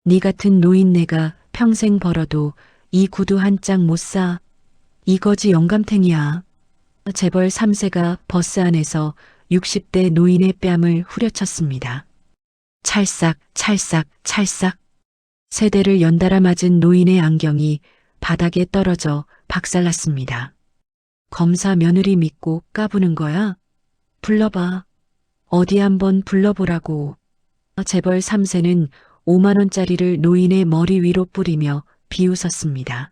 네 같은 노인네가 평생 벌어도 이 구두 한 짝 못 사. 이거지 영감탱이야. 재벌 3세가 버스 안에서 60대 노인의 뺨을 후려쳤습니다. 찰싹, 찰싹, 찰싹. 세대를 연달아 맞은 노인의 안경이 바닥에 떨어져 박살났습니다. 검사 며느리 믿고 까부는 거야? 불러봐. 어디 한번 불러보라고. 재벌 3세는 5만 원짜리를 노인의 머리 위로 뿌리며 비웃었습니다.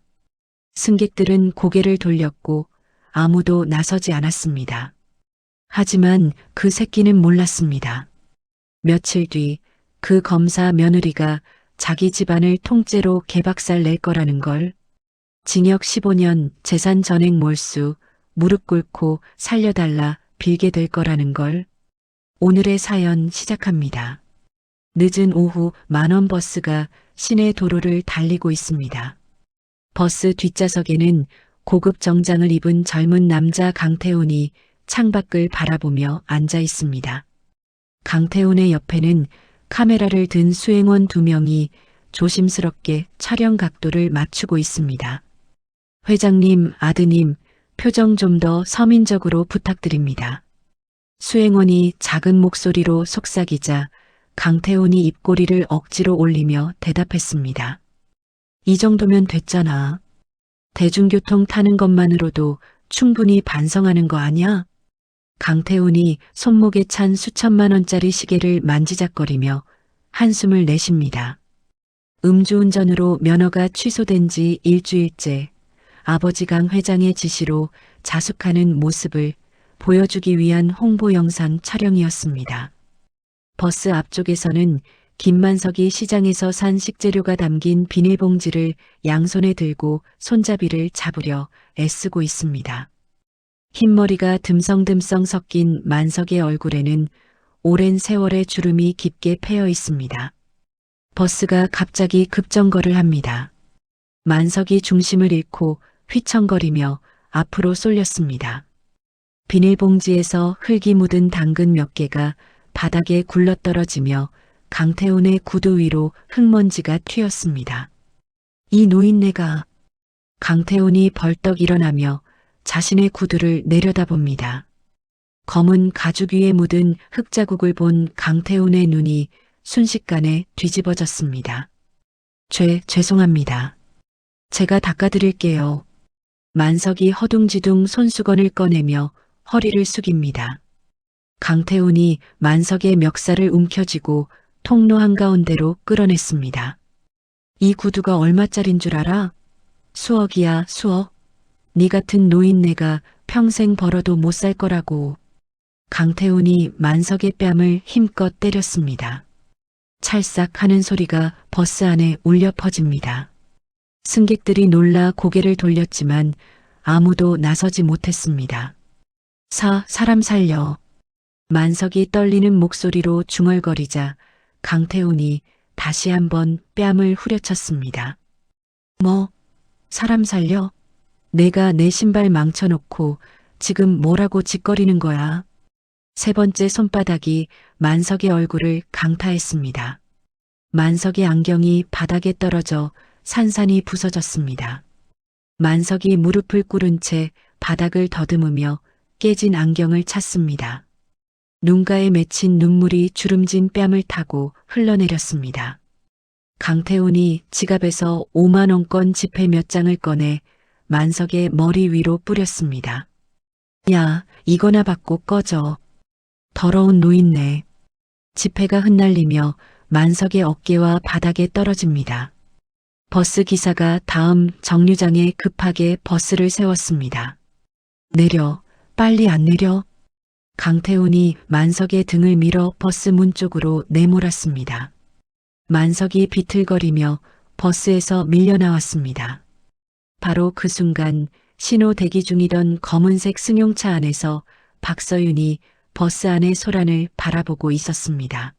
승객들은 고개를 돌렸고 아무도 나서지 않았습니다. 하지만 그 새끼는 몰랐습니다. 며칠 뒤 그 검사 며느리가 자기 집안을 통째로 개박살 낼 거라는 걸. 징역 15년, 재산 전액 몰수, 무릎 꿇고 살려달라 빌게 될 거라는 걸. 오늘의 사연 시작합니다. 늦은 오후 만원 버스가 시내 도로를 달리고 있습니다. 버스 뒷좌석에는 고급 정장을 입은 젊은 남자 강태훈이 창밖을 바라보며 앉아 있습니다. 강태훈의 옆에는 카메라를 든 수행원 2명이 조심스럽게 촬영 각도를 맞추고 있습니다. 회장님, 아드님, 표정 좀 더 서민적으로 부탁드립니다. 수행원이 작은 목소리로 속삭이자 강태훈이 입꼬리를 억지로 올리며 대답했습니다. 이 정도면 됐잖아. 대중교통 타는 것만으로도 충분히 반성하는 거 아니야? 강태훈이 손목에 찬 수천만 원짜리 시계를 만지작거리며 한숨을 내쉽니다. 음주운전으로 면허가 취소된 지 일주일째 아버지 강 회장의 지시로 자숙하는 모습을 보여주기 위한 홍보 영상 촬영이었습니다. 버스 앞쪽에서는 김만석이 시장에서 산 식재료가 담긴 비닐봉지를 양손에 들고 손잡이를 잡으려 애쓰고 있습니다. 흰머리가 듬성듬성 섞인 만석의 얼굴에는 오랜 세월의 주름이 깊게 패여 있습니다. 버스가 갑자기 급정거를 합니다. 만석이 중심을 잃고 휘청거리며 앞으로 쏠렸습니다. 비닐봉지에서 흙이 묻은 당근 몇 개가 바닥에 굴러떨어지며 강태훈의 구두 위로 흙먼지가 튀었습니다. 이 노인네가. 강태훈이 벌떡 일어나며 자신의 구두를 내려다봅니다. 검은 가죽 위에 묻은 흙자국을 본 강태훈의 눈이 순식간에 뒤집어졌습니다. 죄송합니다. 제가 닦아드릴게요. 만석이 허둥지둥 손수건을 꺼내며 허리를 숙입니다. 강태훈이 만석의 멱살을 움켜쥐고 통로 한가운데로 끌어냈습니다. 이 구두가 얼마짜린 줄 알아? 수억이야, 수억. 네 같은 노인네가 평생 벌어도 못 살 거라고. 강태훈이 만석의 뺨을 힘껏 때렸습니다. 찰싹 하는 소리가 버스 안에 울려 퍼집니다. 승객들이 놀라 고개를 돌렸지만 아무도 나서지 못했습니다. 사람 살려. 만석이 떨리는 목소리로 중얼거리자 강태훈이 다시 한번 뺨을 후려쳤습니다. 뭐? 사람 살려? 내가 내 신발 망쳐놓고 지금 뭐라고 짓거리는 거야? 세 번째 손바닥이 만석의 얼굴을 강타했습니다. 만석의 안경이 바닥에 떨어져 산산이 부서졌습니다. 만석이 무릎을 꿇은 채 바닥을 더듬으며 깨진 안경을 찾습니다. 눈가에 맺힌 눈물이 주름진 뺨을 타고 흘러내렸습니다. 강태훈이 지갑에서 5만 원권 지폐 몇 장을 꺼내 만석의 머리 위로 뿌렸습니다. 야, 이거나 받고 꺼져. 더러운 노인네. 지폐가 흩날리며 만석의 어깨와 바닥에 떨어집니다. 버스 기사가 다음 정류장에 급하게 버스를 세웠습니다. 내려, 빨리 안 내려. 강태훈이 만석의 등을 밀어 버스 문 쪽으로 내몰았습니다. 만석이 비틀거리며 버스에서 밀려나왔습니다. 바로 그 순간 신호 대기 중이던 검은색 승용차 안에서 박서윤이 버스 안의 소란을 바라보고 있었습니다.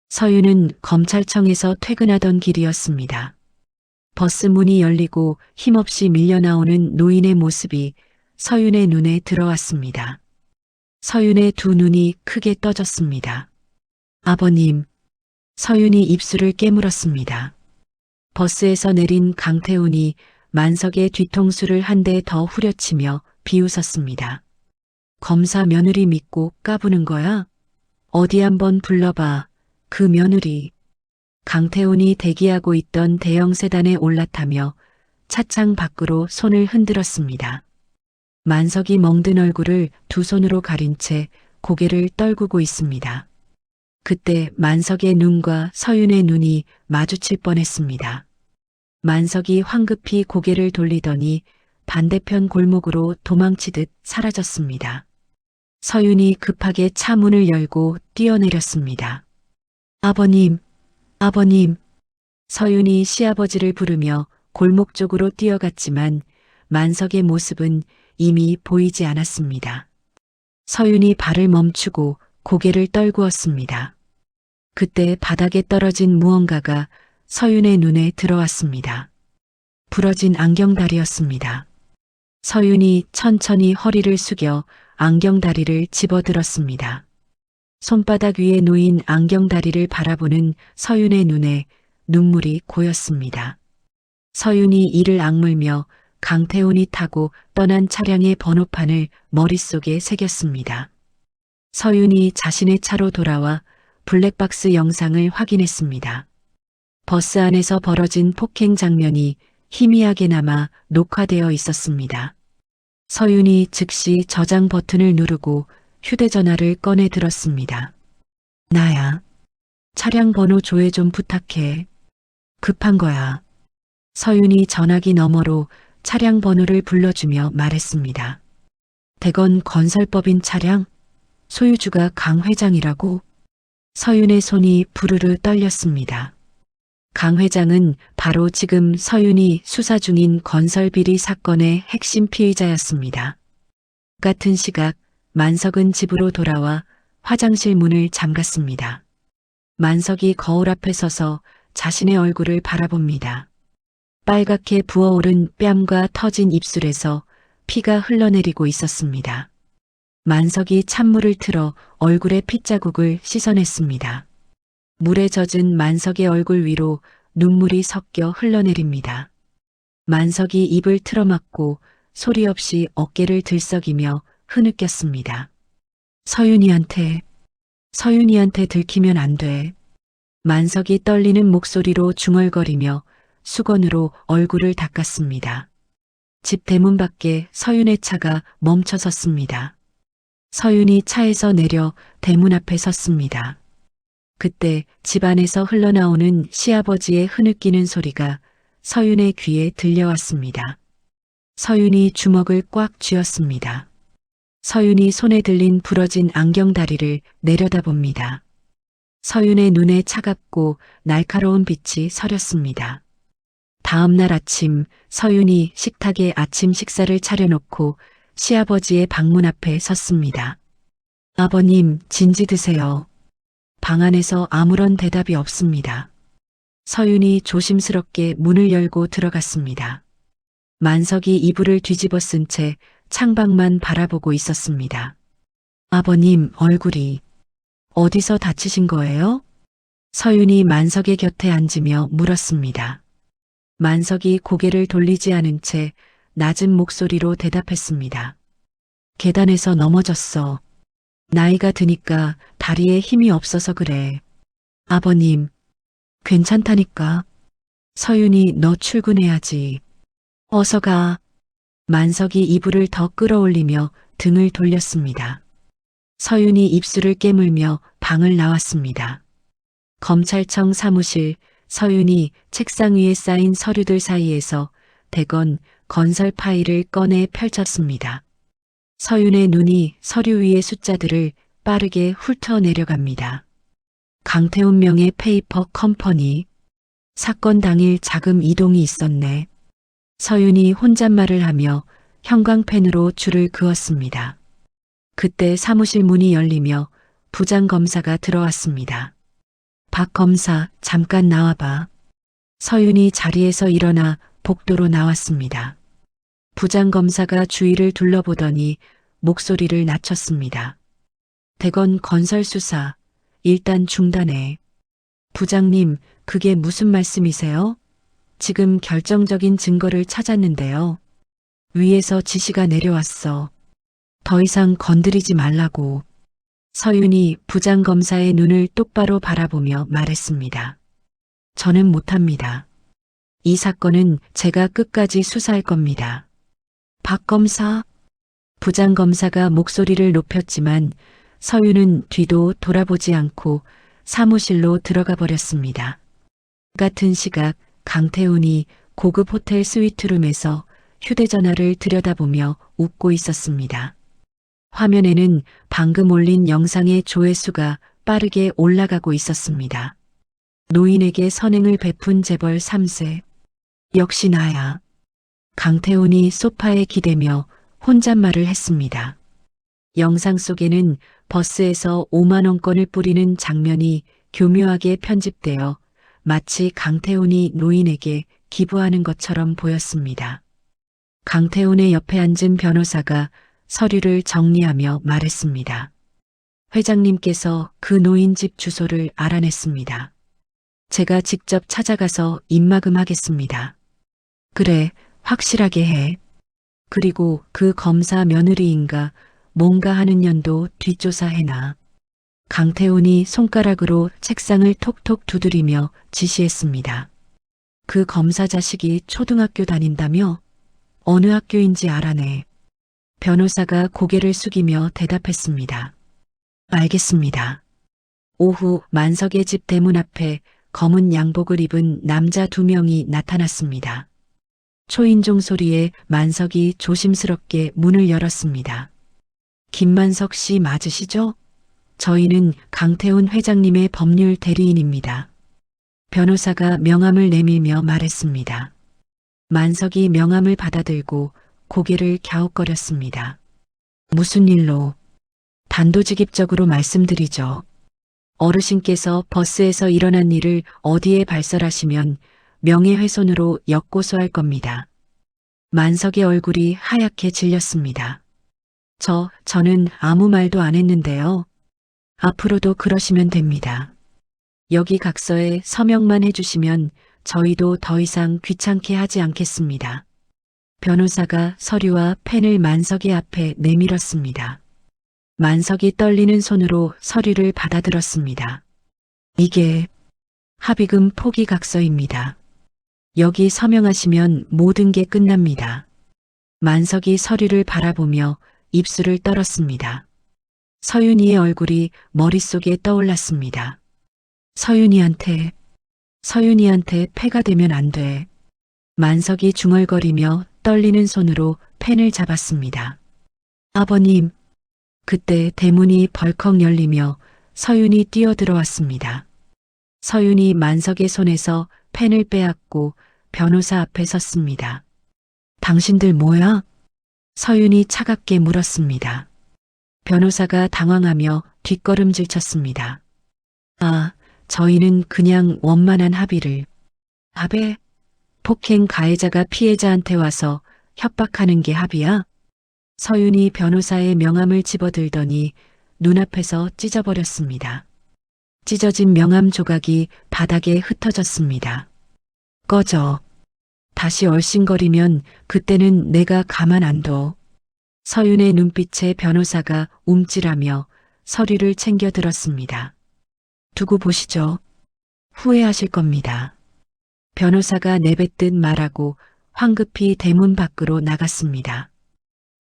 서윤은 검찰청에서 퇴근하던 길이었습니다. 버스 문이 열리고 힘없이 밀려나오는 노인의 모습이 서윤의 눈에 들어왔습니다. 서윤의 두 눈이 크게 떠졌습니다. 아버님. 서윤이 입술을 깨물었습니다. 버스에서 내린 강태훈이 만석의 뒤통수를 한 대 더 후려치며 비웃었습니다. 검사 며느리 믿고 까부는 거야? 어디 한번 불러봐. 그 며느리. 강태훈이 대기하고 있던 대형 세단에 올라타며 차창 밖으로 손을 흔들었습니다. 만석이 멍든 얼굴을 두 손으로 가린 채 고개를 떨구고 있습니다. 그때 만석의 눈과 서윤의 눈이 마주칠 뻔했습니다. 만석이 황급히 고개를 돌리더니 반대편 골목으로 도망치듯 사라졌습니다. 서윤이 급하게 차 문을 열고 뛰어내렸습니다. 아버님, 아버님. 서윤이 시아버지를 부르며 골목 쪽으로 뛰어갔지만 만석의 모습은 이미 보이지 않았습니다. 서윤이 발을 멈추고 고개를 떨구었습니다. 그때 바닥에 떨어진 무언가가 서윤의 눈에 들어왔습니다. 부러진 안경다리였습니다. 서윤이 천천히 허리를 숙여 안경다리를 집어들었습니다. 손바닥 위에 놓인 안경다리를 바라보는 서윤의 눈에 눈물이 고였습니다. 서윤이 이를 악물며 강태훈이 타고 떠난 차량의 번호판을 머릿속에 새겼습니다. 서윤이 자신의 차로 돌아와 블랙박스 영상을 확인했습니다. 버스 안에서 벌어진 폭행 장면이 희미하게나마 녹화되어 있었습니다. 서윤이 즉시 저장 버튼을 누르고 휴대전화를 꺼내 들었습니다. 나야. 차량 번호 조회 좀 부탁해. 급한 거야. 서윤이 전화기 너머로 차량 번호를 불러주며 말했습니다. 대건 건설법인 차량? 소유주가 강 회장이라고? 서윤의 손이 부르르 떨렸습니다. 강 회장은 바로 지금 서윤이 수사 중인 건설비리 사건의 핵심 피의자였습니다. 같은 시각 만석은 집으로 돌아와 화장실 문을 잠갔습니다. 만석이 거울 앞에 서서 자신의 얼굴을 바라봅니다. 빨갛게 부어오른 뺨과 터진 입술에서 피가 흘러내리고 있었습니다. 만석이 찬물을 틀어 얼굴의 핏자국을 씻어냈습니다. 물에 젖은 만석의 얼굴 위로 눈물이 섞여 흘러내립니다. 만석이 입을 틀어막고 소리 없이 어깨를 들썩이며 흐느꼈습니다. 서윤이한테 들키면 안 돼. 만석이 떨리는 목소리로 중얼거리며 수건으로 얼굴을 닦았습니다. 집 대문 밖에 서윤의 차가 멈춰 섰습니다. 서윤이 차에서 내려 대문 앞에 섰습니다. 그때 집 안에서 흘러나오는 시아버지의 흐느끼는 소리가 서윤의 귀에 들려왔습니다. 서윤이 주먹을 꽉 쥐었습니다. 서윤이 손에 들린 부러진 안경다리를 내려다봅니다. 서윤의 눈에 차갑고 날카로운 빛이 서렸습니다. 다음 날 아침 서윤이 식탁에 아침 식사를 차려놓고 시아버지의 방문 앞에 섰습니다. 아버님, 진지 드세요. 방 안에서 아무런 대답이 없습니다. 서윤이 조심스럽게 문을 열고 들어갔습니다. 만석이 이불을 뒤집어 쓴 채 창밖만 바라보고 있었습니다. 아버님, 얼굴이 어디서 다치신 거예요? 서윤이 만석의 곁에 앉으며 물었습니다. 만석이 고개를 돌리지 않은 채 낮은 목소리로 대답했습니다. 계단에서 넘어졌어. 나이가 드니까 다리에 힘이 없어서 그래. 아버님, 괜찮다니까. 서윤이 너 출근해야지. 어서 가. 만석이 이불을 더 끌어올리며 등을 돌렸습니다. 서윤이 입술을 깨물며 방을 나왔습니다. 검찰청 사무실, 서윤이 책상 위에 쌓인 서류들 사이에서 대건 건설 파일을 꺼내 펼쳤습니다. 서윤의 눈이 서류 위의 숫자들을 빠르게 훑어 내려갑니다. 강태훈 명의 페이퍼 컴퍼니. 사건 당일 자금 이동이 있었네. 서윤이 혼잣말을 하며 형광펜으로 줄을 그었습니다. 그때 사무실 문이 열리며 부장검사가 들어왔습니다. 박 검사, 잠깐 나와봐. 서윤이 자리에서 일어나 복도로 나왔습니다. 부장검사가 주위를 둘러보더니 목소리를 낮췄습니다. 대건 건설 수사, 일단 중단해. 부장님, 그게 무슨 말씀이세요? 지금 결정적인 증거를 찾았는데요. 위에서 지시가 내려왔어. 더 이상 건드리지 말라고. 서윤이 부장검사의 눈을 똑바로 바라보며 말했습니다. 저는 못합니다. 이 사건은 제가 끝까지 수사할 겁니다. 박 검사. 부장검사가 목소리를 높였지만 서윤은 뒤도 돌아보지 않고 사무실로 들어가 버렸습니다. 같은 시각 강태훈이 고급 호텔 스위트룸에서 휴대전화를 들여다보며 웃고 있었습니다. 화면에는 방금 올린 영상의 조회수가 빠르게 올라가고 있었습니다. 노인에게 선행을 베푼 재벌 3세. 역시 나야. 강태훈이 소파에 기대며 혼잣말을 했습니다. 영상 속에는 버스에서 5만 원권을 뿌리는 장면이 교묘하게 편집되어 마치 강태훈이 노인에게 기부하는 것처럼 보였습니다. 강태훈의 옆에 앉은 변호사가 서류를 정리하며 말했습니다. 회장님께서 그 노인 집 주소를 알아냈습니다. 제가 직접 찾아가서 입막음하겠습니다. 그래, 확실하게 해. 그리고 그 검사 며느리인가 뭔가 하는 년도 뒷조사해놔. 강태훈이 손가락으로 책상을 톡톡 두드리며 지시했습니다. 그 검사 자식이 초등학교 다닌다며? 어느 학교인지 알아내. 변호사가 고개를 숙이며 대답했습니다. 알겠습니다. 오후 만석의 집 대문 앞에 검은 양복을 입은 남자 2명이 나타났습니다. 초인종 소리에 만석이 조심스럽게 문을 열었습니다. 김만석 씨 맞으시죠? 저희는 강태훈 회장님의 법률 대리인입니다. 변호사가 명함을 내밀며 말했습니다. 만석이 명함을 받아들고 고개를 갸웃거렸습니다. 무슨 일로? 단도직입적으로 말씀드리죠. 어르신께서 버스에서 일어난 일을 어디에 발설하시면 명예훼손으로 역고소할 겁니다. 만석의 얼굴이 하얗게 질렸습니다. 저는 아무 말도 안 했는데요. 앞으로도 그러시면 됩니다. 여기 각서에 서명만 해주시면 저희도 더 이상 귀찮게 하지 않겠습니다. 변호사가 서류와 펜을 만석의 앞에 내밀었습니다. 만석이 떨리는 손으로 서류를 받아들었습니다. 이게 합의금 포기 각서입니다. 여기 서명하시면 모든 게 끝납니다. 만석이 서류를 바라보며 입술을 떨었습니다. 서윤이의 얼굴이 머릿속에 떠올랐습니다. 서윤이한테 패가 되면 안 돼. 만석이 중얼거리며 떨리는 손으로 펜을 잡았습니다. 아버님. 그때 대문이 벌컥 열리며 서윤이 뛰어들어왔습니다. 서윤이 만석의 손에서 펜을 빼앗고 변호사 앞에 섰습니다. 당신들 뭐야? 서윤이 차갑게 물었습니다. 변호사가 당황하며 뒷걸음질 쳤습니다. 저희는 그냥 원만한 합의를. 합의? 폭행 가해자가 피해자한테 와서 협박하는 게 합의야? 서윤이 변호사의 명함을 집어들더니 눈앞에서 찢어버렸습니다. 찢어진 명함 조각이 바닥에 흩어졌습니다. 꺼져. 다시 얼씬거리면 그때는 내가 가만 안 둬. 서윤의 눈빛에 변호사가 움찔하며 서류를 챙겨 들었습니다. 두고 보시죠. 후회하실 겁니다. 변호사가 내뱉듯 말하고 황급히 대문 밖으로 나갔습니다.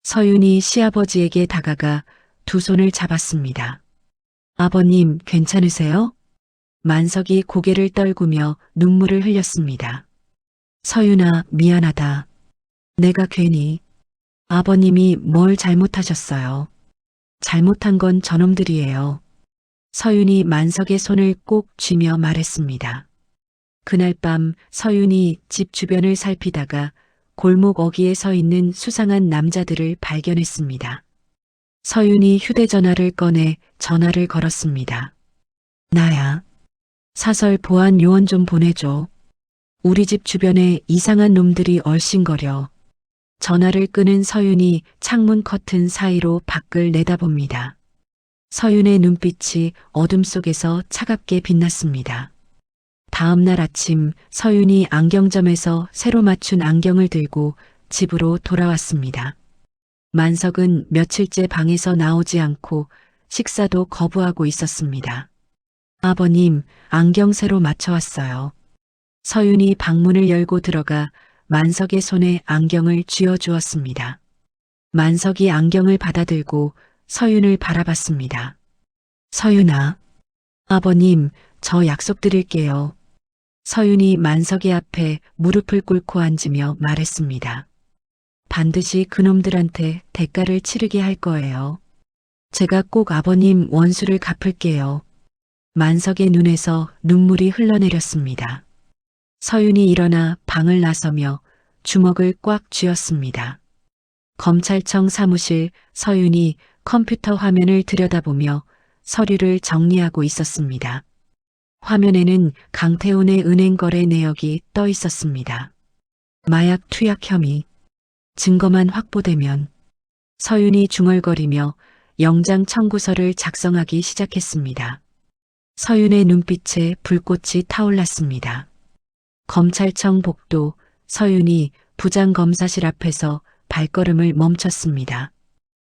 서윤이 시아버지에게 다가가 두 손을 잡았습니다. 아버님 괜찮으세요? 만석이 고개를 떨구며 눈물을 흘렸습니다. 서윤아 미안하다. 내가 괜히. 아버님이 뭘 잘못하셨어요. 잘못한 건 저놈들이에요. 서윤이 만석의 손을 꼭 쥐며 말했습니다. 그날 밤 서윤이 집 주변을 살피다가 골목 어귀에 서 있는 수상한 남자들을 발견했습니다. 서윤이 휴대전화를 꺼내 전화를 걸었습니다. 나야. 사설 보안 요원 좀 보내줘. 우리 집 주변에 이상한 놈들이 얼씬거려. 전화를 끄는 서윤이 창문 커튼 사이로 밖을 내다봅니다. 서윤의 눈빛이 어둠 속에서 차갑게 빛났습니다. 다음 날 아침 서윤이 안경점에서 새로 맞춘 안경을 들고 집으로 돌아왔습니다. 만석은 며칠째 방에서 나오지 않고 식사도 거부하고 있었습니다. 아버님, 안경 새로 맞춰왔어요. 서윤이 방문을 열고 들어가 만석의 손에 안경을 쥐어주었습니다. 만석이 안경을 받아들고 서윤을 바라봤습니다. 서윤아, 아버님, 저 약속드릴게요. 서윤이 만석의 앞에 무릎을 꿇고 앉으며 말했습니다. 반드시 그놈들한테 대가를 치르게 할 거예요. 제가 꼭 아버님 원수를 갚을게요. 만석의 눈에서 눈물이 흘러내렸습니다. 서윤이 일어나 방을 나서며 주먹을 꽉 쥐었습니다. 검찰청 사무실 서윤이 컴퓨터 화면을 들여다보며 서류를 정리하고 있었습니다. 화면에는 강태훈의 은행 거래 내역이 떠 있었습니다. 마약 투약 혐의. 증거만 확보되면 서윤이 중얼거리며 영장 청구서를 작성하기 시작했습니다. 서윤의 눈빛에 불꽃이 타올랐습니다. 검찰청 복도 서윤이 부장검사실 앞에서 발걸음을 멈췄습니다.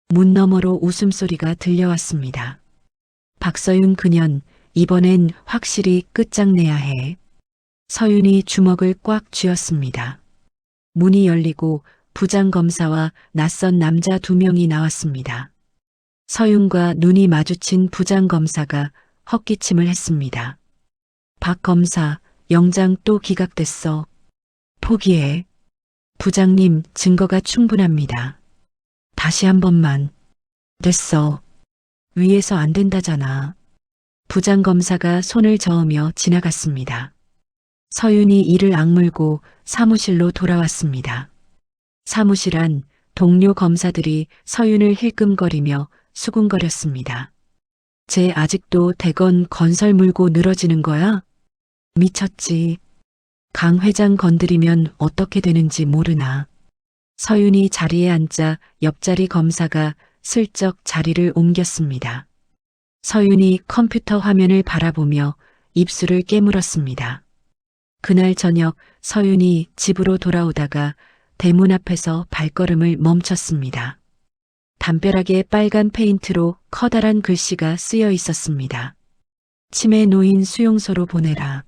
문 너머로 웃음소리가 들려왔습니다. 박서윤 그년 이번엔 확실히 끝장내야 해. 서윤이 주먹을 꽉 쥐었습니다. 문이 열리고 부장검사와 낯선 남자 2명이 나왔습니다. 서윤과 눈이 마주친 부장검사가 헛기침을 했습니다. 박 검사, 영장 또 기각됐어. 포기해. 부장님, 증거가 충분합니다. 다시 한 번만. 됐어. 위에서 안 된다잖아. 부장검사가 손을 저으며 지나갔습니다. 서윤이 이를 악물고 사무실로 돌아왔습니다. 사무실 안 동료 검사들이 서윤을 힐끔거리며 수군거렸습니다. 쟤 아직도 대건 건설 물고 늘어지는 거야? 미쳤지. 강 회장 건드리면 어떻게 되는지 모르나. 서윤이 자리에 앉자 옆자리 검사가 슬쩍 자리를 옮겼습니다. 서윤이 컴퓨터 화면을 바라보며 입술을 깨물었습니다. 그날 저녁 서윤이 집으로 돌아오다가 대문 앞에서 발걸음을 멈췄습니다. 담벼락에 빨간 페인트로 커다란 글씨가 쓰여 있었습니다. 치매 노인 수용소로 보내라.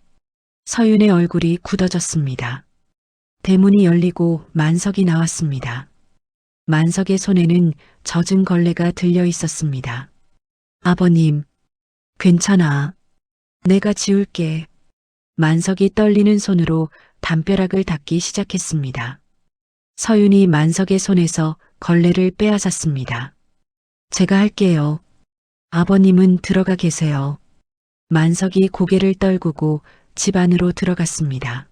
서윤의 얼굴이 굳어졌습니다. 대문이 열리고 만석이 나왔습니다. 만석의 손에는 젖은 걸레가 들려 있었습니다. 아버님, 괜찮아. 내가 지울게. 만석이 떨리는 손으로 담벼락을 닦기 시작했습니다. 서윤이 만석의 손에서 걸레를 빼앗았습니다. 제가 할게요. 아버님은 들어가 계세요. 만석이 고개를 떨구고 집 안으로 들어갔습니다.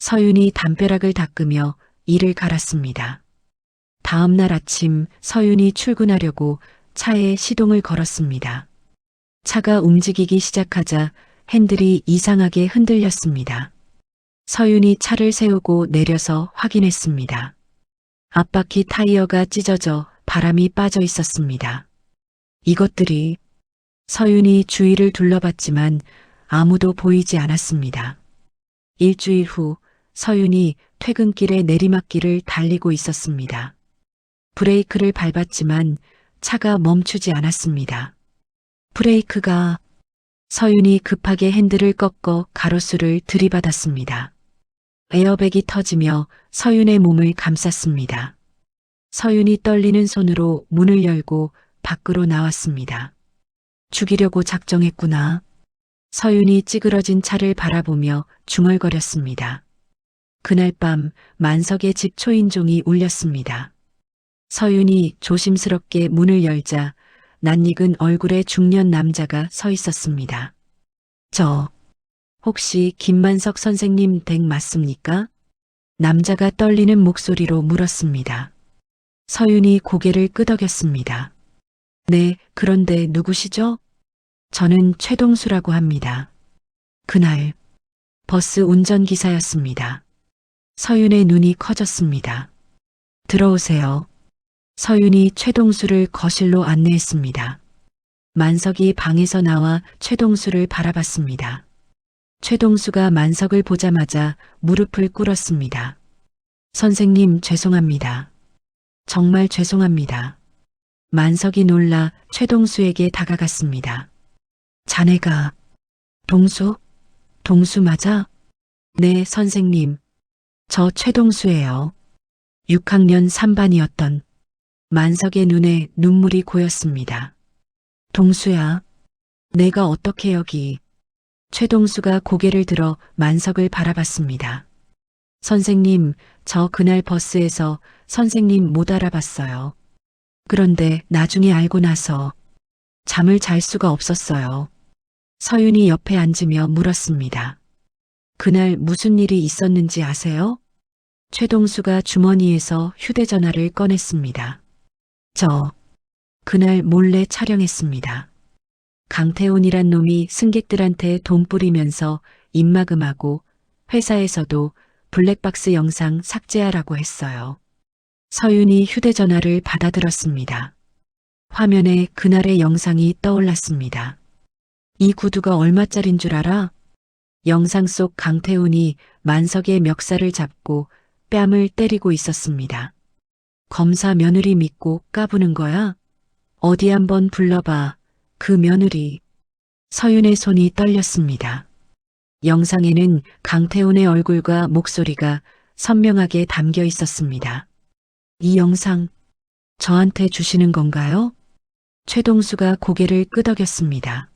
서윤이 담벼락을 닦으며 이를 갈았습니다. 다음 날 아침 서윤이 출근하려고 차에 시동을 걸었습니다. 차가 움직이기 시작하자 핸들이 이상하게 흔들렸습니다. 서윤이 차를 세우고 내려서 확인했습니다. 앞바퀴 타이어가 찢어져 바람이 빠져 있었습니다. 이것들이. 서윤이 주위를 둘러봤지만 아무도 보이지 않았습니다. 일주일 후 서윤이 퇴근길에 내리막길을 달리고 있었습니다. 브레이크를 밟았지만 차가 멈추지 않았습니다. 브레이크가. 서윤이 급하게 핸들을 꺾어 가로수를 들이받았습니다. 에어백이 터지며 서윤의 몸을 감쌌습니다. 서윤이 떨리는 손으로 문을 열고 밖으로 나왔습니다. 죽이려고 작정했구나. 서윤이 찌그러진 차를 바라보며 중얼거렸습니다. 그날 밤 만석의 집 초인종이 울렸습니다. 서윤이 조심스럽게 문을 열자 낯익은 얼굴의 중년 남자가 서 있었습니다. 저, 혹시 김만석 선생님 댁 맞습니까? 남자가 떨리는 목소리로 물었습니다. 서윤이 고개를 끄덕였습니다. 네, 그런데 누구시죠? 저는 최동수라고 합니다. 그날 버스 운전기사였습니다. 서윤의 눈이 커졌습니다. 들어오세요. 서윤이 최동수를 거실로 안내했습니다. 만석이 방에서 나와 최동수를 바라봤습니다. 최동수가 만석을 보자마자 무릎을 꿇었습니다. 선생님, 죄송합니다. 정말 죄송합니다. 만석이 놀라 최동수에게 다가갔습니다. 자네가 동수? 동수 맞아? 네, 선생님. 저 최동수예요. 6학년 3반이었던 만석의 눈에 눈물이 고였습니다. 동수야, 내가 어떻게 여기? 최동수가 고개를 들어 만석을 바라봤습니다. 선생님, 저 그날 버스에서 선생님 못 알아봤어요. 그런데 나중에 알고 나서 잠을 잘 수가 없었어요. 서윤이 옆에 앉으며 물었습니다. 그날 무슨 일이 있었는지 아세요? 최동수가 주머니에서 휴대전화를 꺼냈습니다. 그날 몰래 촬영했습니다. 강태훈이란 놈이 승객들한테 돈 뿌리면서 입막음하고 회사에서도 블랙박스 영상 삭제하라고 했어요. 서윤이 휴대전화를 받아들었습니다. 화면에 그날의 영상이 떠올랐습니다. 이 구두가 얼마짜린 줄 알아? 영상 속 강태훈이 만석의 멱살을 잡고 뺨을 때리고 있었습니다. 검사 며느리 믿고 까부는 거야? 어디 한번 불러봐. 그 며느리. 서윤의 손이 떨렸습니다. 영상에는 강태훈의 얼굴과 목소리가 선명하게 담겨 있었습니다. 이 영상 저한테 주시는 건가요? 최동수가 고개를 끄덕였습니다.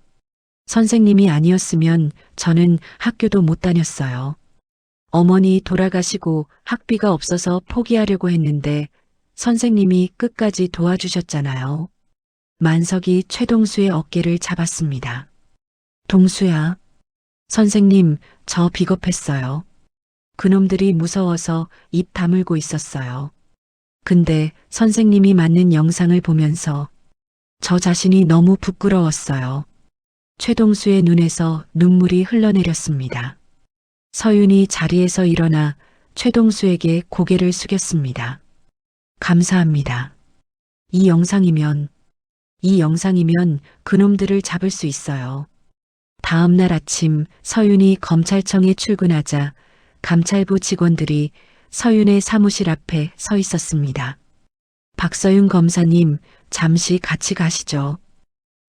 선생님이 아니었으면 저는 학교도 못 다녔어요. 어머니 돌아가시고 학비가 없어서 포기하려고 했는데 선생님이 끝까지 도와주셨잖아요. 만석이 최동수의 어깨를 잡았습니다. 동수야, 선생님, 저 비겁했어요. 그놈들이 무서워서 입 다물고 있었어요. 근데 선생님이 맞는 영상을 보면서 저 자신이 너무 부끄러웠어요. 최동수의 눈에서 눈물이 흘러내렸습니다. 서윤이 자리에서 일어나 최동수에게 고개를 숙였습니다. 감사합니다. 이 영상이면 그놈들을 잡을 수 있어요. 다음 날 아침 서윤이 검찰청에 출근하자 감찰부 직원들이 서윤의 사무실 앞에 서 있었습니다. 박서윤 검사님, 잠시 같이 가시죠.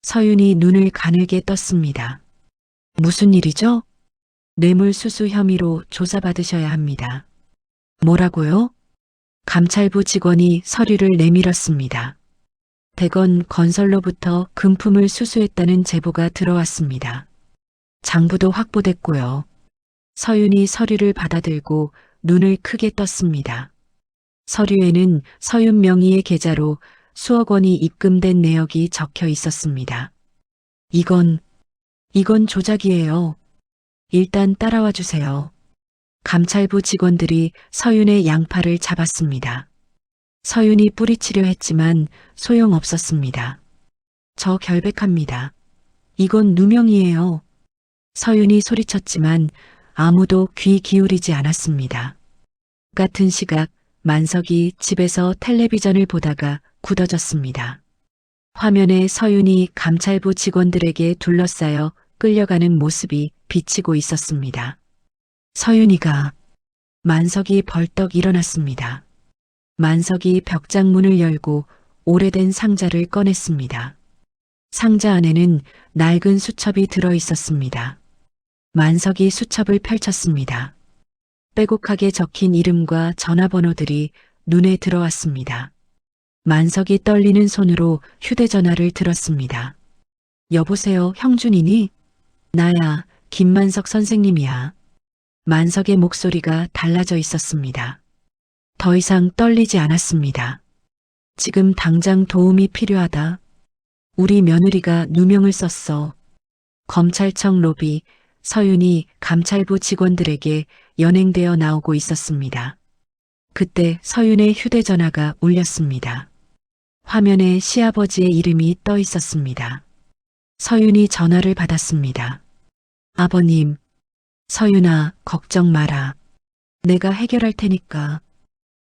서윤이 눈을 가늘게 떴습니다. 무슨 일이죠? 뇌물수수 혐의로 조사받으셔야 합니다. 뭐라고요? 감찰부 직원이 서류를 내밀었습니다. 대건 건설로부터 금품을 수수했다는 제보가 들어왔습니다. 장부도 확보됐고요. 서윤이 서류를 받아들고 눈을 크게 떴습니다. 서류에는 서윤 명의의 계좌로 수억 원이 입금된 내역이 적혀 있었습니다. 이건 조작이에요. 일단 따라와 주세요. 감찰부 직원들이 서윤의 양팔을 잡았습니다. 서윤이 뿌리치려 했지만 소용없었습니다. 저 결백합니다. 이건 누명이에요. 서윤이 소리쳤지만 아무도 귀 기울이지 않았습니다. 같은 시각 만석이 집에서 텔레비전을 보다가 굳어졌습니다. 화면에 서윤이 감찰부 직원들에게 둘러싸여 끌려가는 모습이 비치고 있었습니다. 서윤이가 만석이 벌떡 일어났습니다. 만석이 벽장문을 열고 오래된 상자를 꺼냈습니다. 상자 안에는 낡은 수첩이 들어 있었습니다. 만석이 수첩을 펼쳤습니다. 빼곡하게 적힌 이름과 전화번호들이 눈에 들어왔습니다. 만석이 떨리는 손으로 휴대전화를 들었습니다. 여보세요, 형준이니? 나야, 김만석 선생님이야. 만석의 목소리가 달라져 있었습니다. 더 이상 떨리지 않았습니다. 지금 당장 도움이 필요하다. 우리 며느리가 누명을 썼어. 검찰청 로비, 서윤이 감찰부 직원들에게 연행되어 나오고 있었습니다. 그때 서윤의 휴대전화가 울렸습니다. 화면에 시아버지의 이름이 떠 있었습니다. 서윤이 전화를 받았습니다. 아버님, 서윤아, 걱정 마라. 내가 해결할 테니까.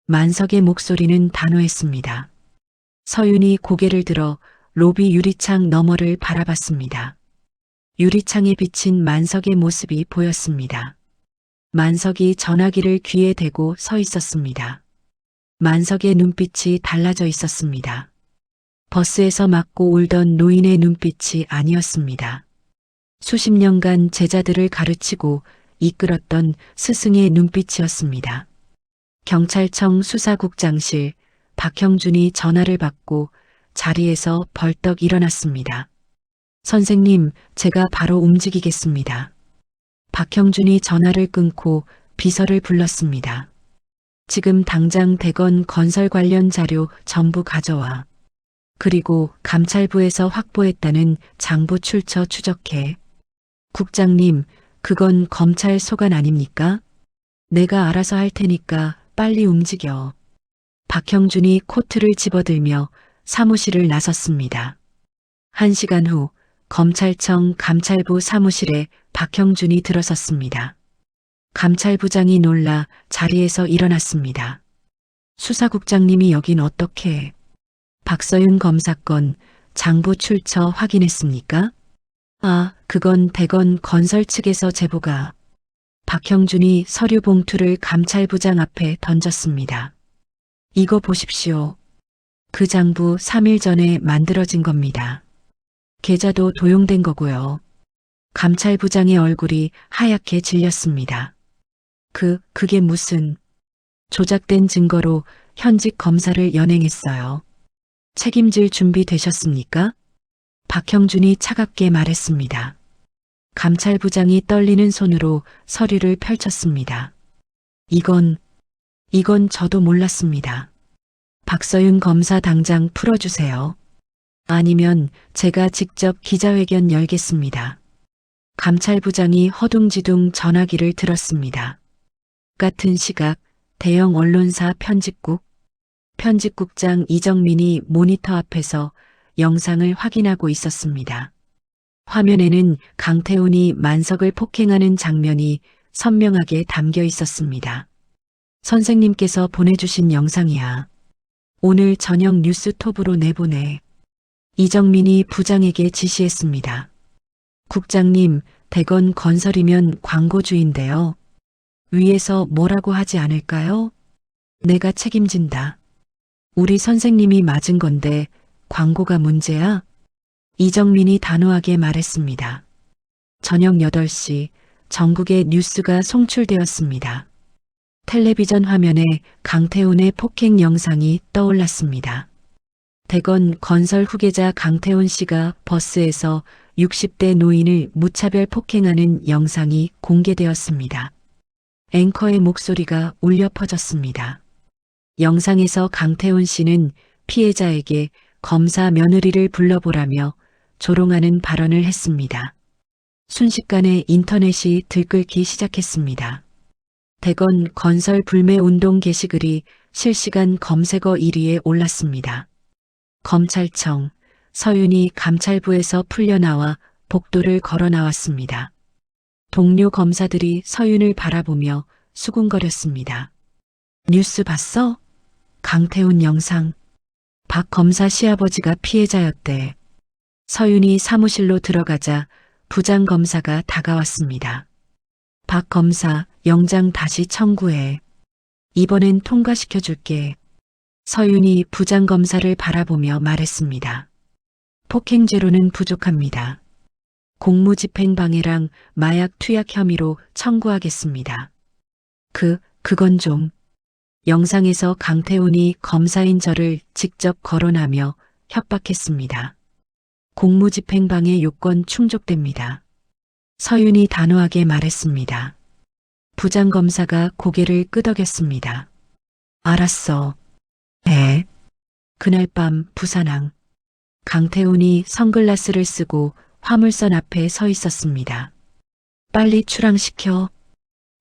만석의 목소리는 단호했습니다. 서윤이 고개를 들어 로비 유리창 너머를 바라봤습니다. 유리창에 비친 만석의 모습이 보였습니다. 만석이 전화기를 귀에 대고 서 있었습니다. 만석의 눈빛이 달라져 있었습니다. 버스에서 맞고 울던 노인의 눈빛이 아니었습니다. 수십 년간 제자들을 가르치고 이끌었던 스승의 눈빛이었습니다. 경찰청 수사국장실, 박형준이 전화를 받고 자리에서 벌떡 일어났습니다. 선생님, 제가 바로 움직이겠습니다. 박형준이 전화를 끊고 비서를 불렀습니다. 지금 당장 대건 건설 관련 자료 전부 가져와. 그리고 감찰부에서 확보했다는 장부 출처 추적해. 국장님, 그건 검찰 소관 아닙니까? 내가 알아서 할 테니까 빨리 움직여. 박형준이 코트를 집어들며 사무실을 나섰습니다. 1시간 후 검찰청 감찰부 사무실에 박형준이 들어섰습니다. 감찰부장이 놀라 자리에서 일어났습니다. 수사국장님이 여긴 어떻게? 박서윤 검사 건 장부 출처 확인했습니까? 아, 그건 대건 건설 측에서 제보가. 박형준이 서류 봉투를 감찰부장 앞에 던졌습니다. 이거 보십시오. 그 장부 3일 전에 만들어진 겁니다. 계좌도 도용된 거고요. 감찰부장의 얼굴이 하얗게 질렸습니다. 그게 무슨 조작된 증거로 현직 검사를 연행했어요. 책임질 준비 되셨습니까? 박형준이 차갑게 말했습니다. 감찰부장이 떨리는 손으로 서류를 펼쳤습니다. 이건 저도 몰랐습니다. 박서윤 검사 당장 풀어주세요. 아니면 제가 직접 기자회견 열겠습니다. 감찰부장이 허둥지둥 전화기를 들었습니다. 같은 시각 대형 언론사 편집국장 이정민이 모니터 앞에서 영상을 확인하고 있었습니다. 화면에는 강태훈이 만석을 폭행하는 장면이 선명하게 담겨 있었습니다. 선생님께서 보내주신 영상이야. 오늘 저녁 뉴스톱으로 내보내. 이정민이 부장에게 지시했습니다. 국장님, 대건 건설이면 광고주인데요. 위에서 뭐라고 하지 않을까요? 내가 책임진다. 우리 선생님이 맞은 건데 광고가 문제야? 이정민이 단호하게 말했습니다. 저녁 8시 전국의 뉴스가 송출되었습니다. 텔레비전 화면에 강태훈의 폭행 영상이 떠올랐습니다. 대건 건설 후계자 강태훈 씨가 버스에서 60대 노인을 무차별 폭행하는 영상이 공개되었습니다. 앵커의 목소리가 울려 퍼졌습니다. 영상에서 강태훈 씨는 피해자에게 검사 며느리를 불러보라며 조롱하는 발언을 했습니다. 순식간에 인터넷이 들끓기 시작했습니다. 대건 건설 불매 운동 게시글이 실시간 검색어 1위에 올랐습니다. 검찰청, 서윤이 감찰부에서 풀려나와 복도를 걸어 나왔습니다. 동료 검사들이 서윤을 바라보며 수군거렸습니다. 뉴스 봤어? 강태훈 영상. 박 검사 시아버지가 피해자였대. 서윤이 사무실로 들어가자 부장 검사가 다가왔습니다. 박 검사, 영장 다시 청구해. 이번엔 통과시켜줄게. 서윤이 부장 검사를 바라보며 말했습니다. 폭행죄로는 부족합니다. 공무집행방해랑 마약 투약 혐의로 청구하겠습니다. 그건 좀. 영상에서 강태훈이 검사인 저를 직접 거론하며 협박했습니다. 공무집행방해 요건 충족됩니다. 서윤이 단호하게 말했습니다. 부장검사가 고개를 끄덕였습니다. 알았어. 그날 밤 부산항. 강태훈이 선글라스를 쓰고 화물선 앞에 서 있었습니다. 빨리 출항시켜.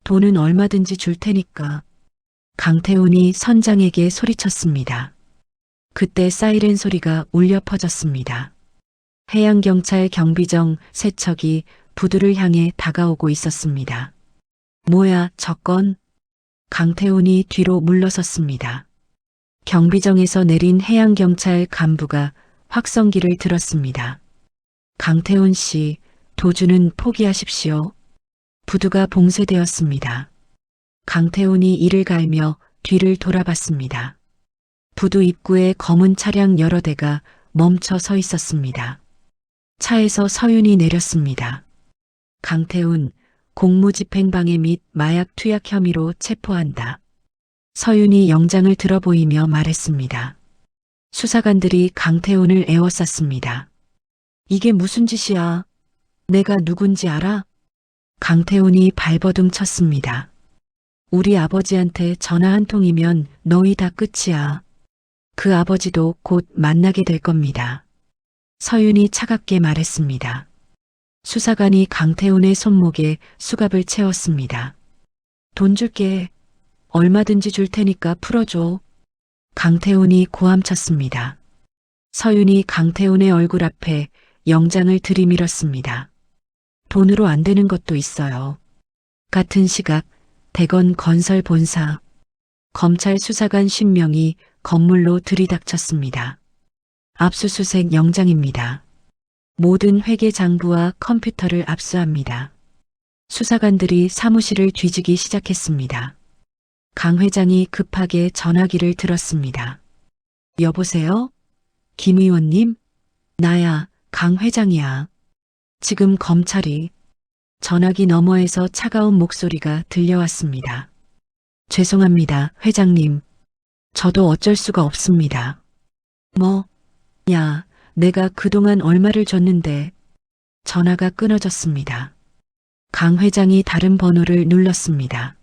돈은 얼마든지 줄 테니까. 강태훈이 선장에게 소리쳤습니다. 그때 사이렌 소리가 울려 퍼졌습니다. 해양경찰 경비정 세 척이 부두를 향해 다가오고 있었습니다. 뭐야, 저 건? 강태훈이 뒤로 물러섰습니다. 경비정에서 내린 해양경찰 간부가 확성기를 들었습니다. 강태훈 씨, 도주는 포기하십시오. 부두가 봉쇄되었습니다. 강태훈이 이를 갈며 뒤를 돌아봤습니다. 부두 입구에 검은 차량 여러 대가 멈춰 서 있었습니다. 차에서 서윤이 내렸습니다. 강태훈, 공무집행방해 및 마약 투약 혐의로 체포한다. 서윤이 영장을 들어보이며 말했습니다. 수사관들이 강태훈을 에워쌌습니다. 이게 무슨 짓이야? 내가 누군지 알아? 강태훈이 발버둥 쳤습니다. 우리 아버지한테 전화 한 통이면 너희 다 끝이야. 그 아버지도 곧 만나게 될 겁니다. 서윤이 차갑게 말했습니다. 수사관이 강태훈의 손목에 수갑을 채웠습니다. 돈 줄게. 얼마든지 줄 테니까 풀어줘. 강태훈이 고함쳤습니다. 서윤이 강태훈의 얼굴 앞에 영장을 들이밀었습니다. 돈으로 안 되는 것도 있어요. 같은 시각 대건 건설 본사 검찰 수사관 50명이 건물로 들이닥쳤습니다. 압수수색 영장입니다. 모든 회계 장부와 컴퓨터를 압수합니다. 수사관들이 사무실을 뒤지기 시작했습니다. 강 회장이 급하게 전화기를 들었습니다. 여보세요? 김 의원님? 나야, 강 회장이야. 지금 검찰이. 전화기 너머에서 차가운 목소리가 들려왔습니다. 죄송합니다, 회장님. 저도 어쩔 수가 없습니다. 뭐? 야, 내가 그동안 얼마를 줬는데. 전화가 끊어졌습니다. 강 회장이 다른 번호를 눌렀습니다.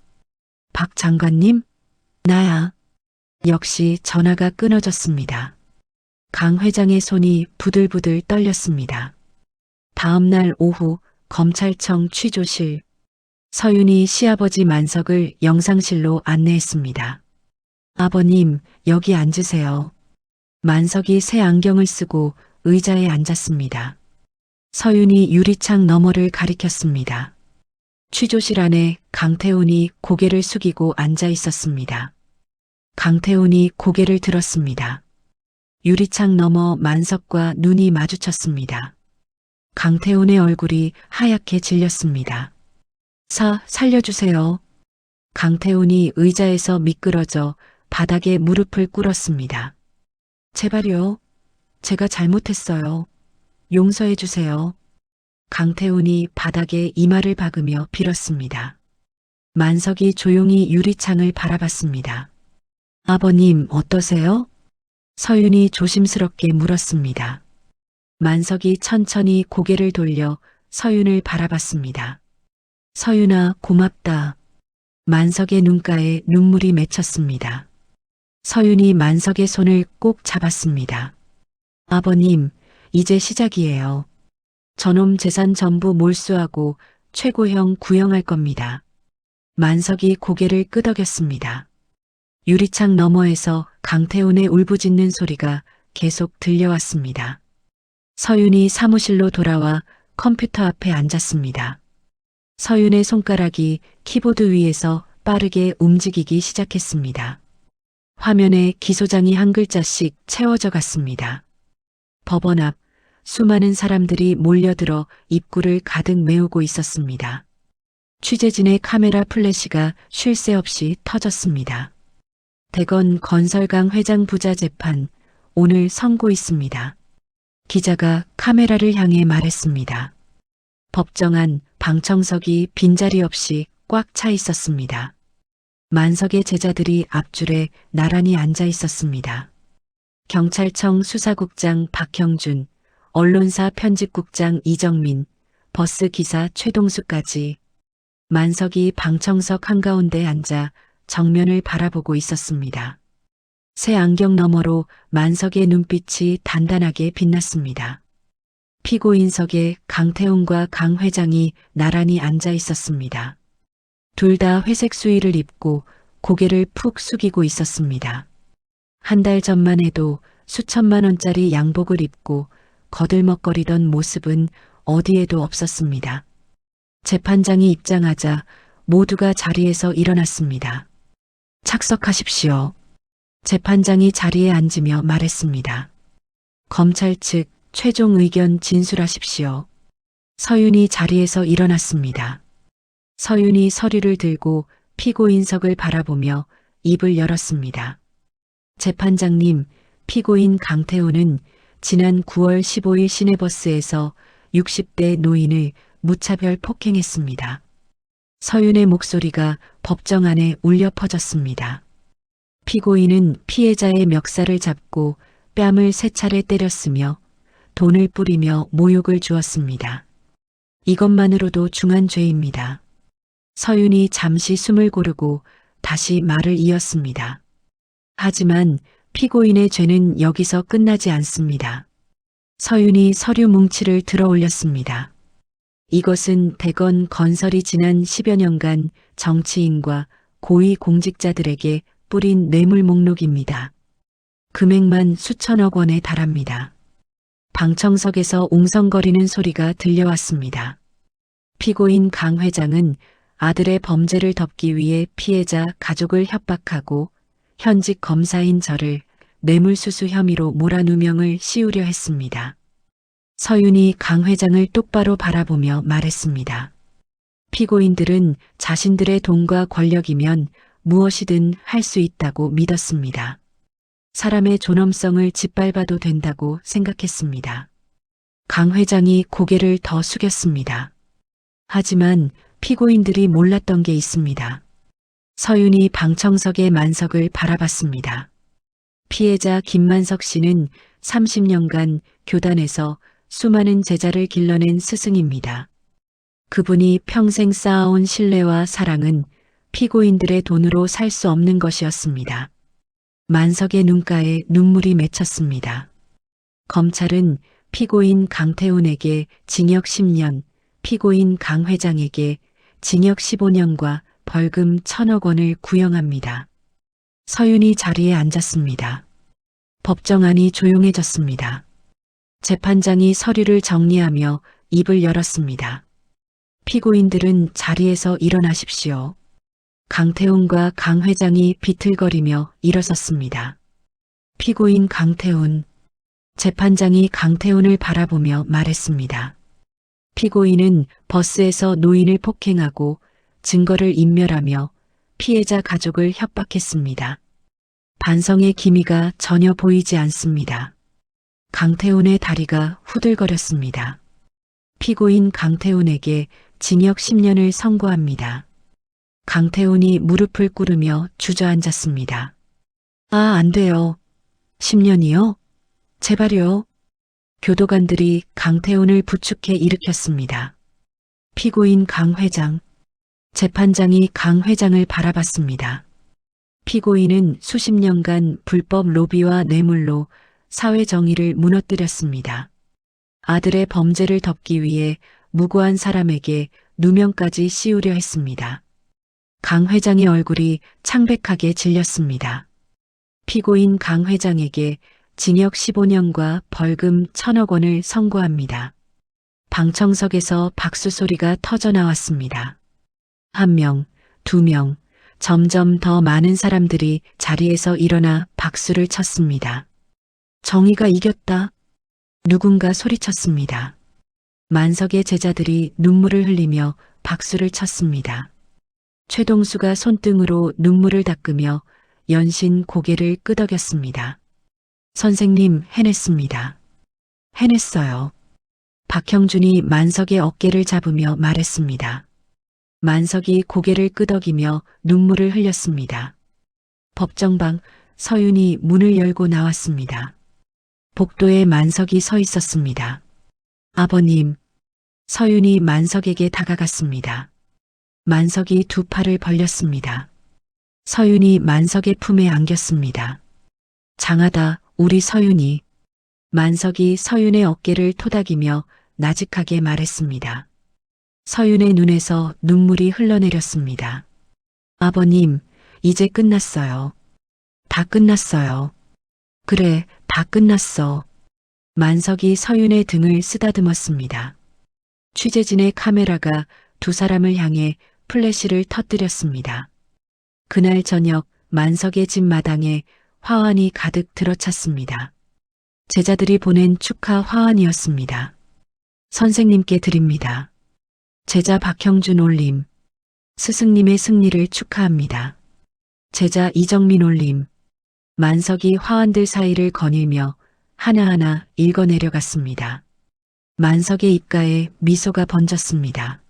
박 장관님? 나야. 역시 전화가 끊어졌습니다. 강 회장의 손이 부들부들 떨렸습니다. 다음 날 오후 검찰청 취조실. 서윤이 시아버지 만석을 영상실로 안내했습니다. 아버님, 여기 앉으세요. 만석이 새 안경을 쓰고 의자에 앉았습니다. 서윤이 유리창 너머를 가리켰습니다. 취조실 안에 강태훈이 고개를 숙이고 앉아 있었습니다. 강태훈이 고개를 들었습니다. 유리창 너머 만석과 눈이 마주쳤습니다. 강태훈의 얼굴이 하얗게 질렸습니다. 살려주세요. 강태훈이 의자에서 미끄러져 바닥에 무릎을 꿇었습니다. 제발요. 제가 잘못했어요. 용서해 주세요. 강태훈이 바닥에 이마를 박으며 빌었습니다. 만석이 조용히 유리창을 바라봤습니다. 아버님 어떠세요? 서윤이 조심스럽게 물었습니다. 만석이 천천히 고개를 돌려 서윤을 바라봤습니다. 서윤아, 고맙다. 만석의 눈가에 눈물이 맺혔습니다. 서윤이 만석의 손을 꼭 잡았습니다. 아버님, 이제 시작이에요. 저놈 재산 전부 몰수하고 최고형 구형할 겁니다. 만석이 고개를 끄덕였습니다. 유리창 너머에서 강태훈의 울부짖는 소리가 계속 들려왔습니다. 서윤이 사무실로 돌아와 컴퓨터 앞에 앉았습니다. 서윤의 손가락이 키보드 위에서 빠르게 움직이기 시작했습니다. 화면에 기소장이 한 글자씩 채워져 갔습니다. 법원 앞 수많은 사람들이 몰려들어 입구를 가득 메우고 있었습니다. 취재진의 카메라 플래시가 쉴 새 없이 터졌습니다. 대건 건설강 회장 부자 재판, 오늘 선고 있습니다. 기자가 카메라를 향해 말했습니다. 법정 안 방청석이 빈자리 없이 꽉 차 있었습니다. 만석의 제자들이 앞줄에 나란히 앉아 있었습니다. 경찰청 수사국장 박형준, 언론사 편집국장 이정민, 버스 기사 최동수까지 만석이 방청석 한가운데 앉아 정면을 바라보고 있었습니다. 새 안경 너머로 만석의 눈빛이 단단하게 빛났습니다. 피고인석에 강태훈과 강 회장이 나란히 앉아 있었습니다. 둘 다 회색 수의를 입고 고개를 푹 숙이고 있었습니다. 한 달 전만 해도 수천만 원짜리 양복을 입고 거들먹거리던 모습은 어디에도 없었습니다. 재판장이 입장하자 모두가 자리에서 일어났습니다. 착석하십시오. 재판장이 자리에 앉으며 말했습니다. 검찰 측 최종 의견 진술하십시오. 서윤이 자리에서 일어났습니다. 서윤이 서류를 들고 피고인석을 바라보며 입을 열었습니다. 재판장님, 피고인 강태훈은 지난 9월 15일 시내버스에서 60대 노인을 무차별 폭행했습니다. 서윤의 목소리가 법정 안에 울려 퍼졌습니다. 피고인은 피해자의 멱살을 잡고 뺨을 3차례 때렸으며 돈을 뿌리며 모욕을 주었습니다. 이것만으로도 중한 죄입니다. 서윤이 잠시 숨을 고르고 다시 말을 이었습니다. 하지만 피고인의 죄는 여기서 끝나지 않습니다. 서윤이 서류 뭉치를 들어 올렸습니다. 이것은 대건 건설이 지난 10여 년간 정치인과 고위 공직자들에게 뿌린 뇌물 목록입니다. 금액만 수천억 원에 달합니다. 방청석에서 웅성거리는 소리가 들려왔습니다. 피고인 강 회장은 아들의 범죄를 덮기 위해 피해자 가족을 협박하고 현직 검사인 저를 뇌물수수 혐의로 몰아누명을 씌우려 했습니다. 서윤이 강 회장을 똑바로 바라보며 말했습니다. 피고인들은 자신들의 돈과 권력이면 무엇이든 할 수 있다고 믿었습니다. 사람의 존엄성을 짓밟아도 된다고 생각했습니다. 강 회장이 고개를 더 숙였습니다. 하지만 피고인들이 몰랐던 게 있습니다. 서윤이 방청석의 만석을 바라봤습니다. 피해자 김만석 씨는 30년간 교단에서 수많은 제자를 길러낸 스승입니다. 그분이 평생 쌓아온 신뢰와 사랑은 피고인들의 돈으로 살 수 없는 것이었습니다. 만석의 눈가에 눈물이 맺혔습니다. 검찰은 피고인 강태훈에게 징역 10년, 피고인 강 회장에게 징역 15년과 벌금 1,000억 원을 구형합니다. 서윤이 자리에 앉았습니다. 법정 안이 조용해졌습니다. 재판장이 서류를 정리하며 입을 열었습니다. 피고인들은 자리에서 일어나십시오. 강태훈과 강 회장이 비틀거리며 일어섰습니다. 피고인 강태훈. 재판장이 강태훈을 바라보며 말했습니다. 피고인은 버스에서 노인을 폭행하고 증거를 인멸하며 피해자 가족을 협박했습니다. 반성의 기미가 전혀 보이지 않습니다. 강태훈의 다리가 후들거렸습니다. 피고인 강태훈에게 징역 10년을 선고합니다. 강태훈이 무릎을 꿇으며 주저앉았습니다. 아, 안 돼요. 10년이요? 제발요. 교도관들이 강태훈을 부축해 일으켰습니다. 피고인 강 회장. 재판장이 강 회장을 바라봤습니다. 피고인은 수십 년간 불법 로비와 뇌물로 사회 정의를 무너뜨렸습니다. 아들의 범죄를 덮기 위해 무고한 사람에게 누명까지 씌우려 했습니다. 강 회장의 얼굴이 창백하게 질렸습니다. 피고인 강 회장에게 징역 15년과 벌금 1,000억 원을 선고합니다. 방청석에서 박수 소리가 터져 나왔습니다. 1명, 2명, 점점 더 많은 사람들이 자리에서 일어나 박수를 쳤습니다. 정의가 이겼다. 누군가 소리쳤습니다. 만석의 제자들이 눈물을 흘리며 박수를 쳤습니다. 최동수가 손등으로 눈물을 닦으며 연신 고개를 끄덕였습니다. 선생님, 해냈습니다. 해냈어요. 박형준이 만석의 어깨를 잡으며 말했습니다. 만석이 고개를 끄덕이며 눈물을 흘렸습니다. 법정방, 서윤이 문을 열고 나왔습니다. 복도에 만석이 서 있었습니다. 아버님. 서윤이 만석에게 다가갔습니다. 만석이 두 팔을 벌렸습니다. 서윤이 만석의 품에 안겼습니다. 장하다, 우리 서윤이. 만석이 서윤의 어깨를 토닥이며 나직하게 말했습니다. 서윤의 눈에서 눈물이 흘러내렸습니다. 아버님, 이제 끝났어요. 다 끝났어요. 그래, 다 끝났어. 만석이 서윤의 등을 쓰다듬었습니다. 취재진의 카메라가 두 사람을 향해 플래시를 터뜨렸습니다. 그날 저녁 만석의 집 마당에 화환이 가득 들어찼습니다. 제자들이 보낸 축하 화환이었습니다. 선생님께 드립니다. 제자 박형준 올림. 스승님의 승리를 축하합니다. 제자 이정민 올림. 만석이 화환들 사이를 거닐며 하나하나 읽어내려갔습니다. 만석의 입가에 미소가 번졌습니다.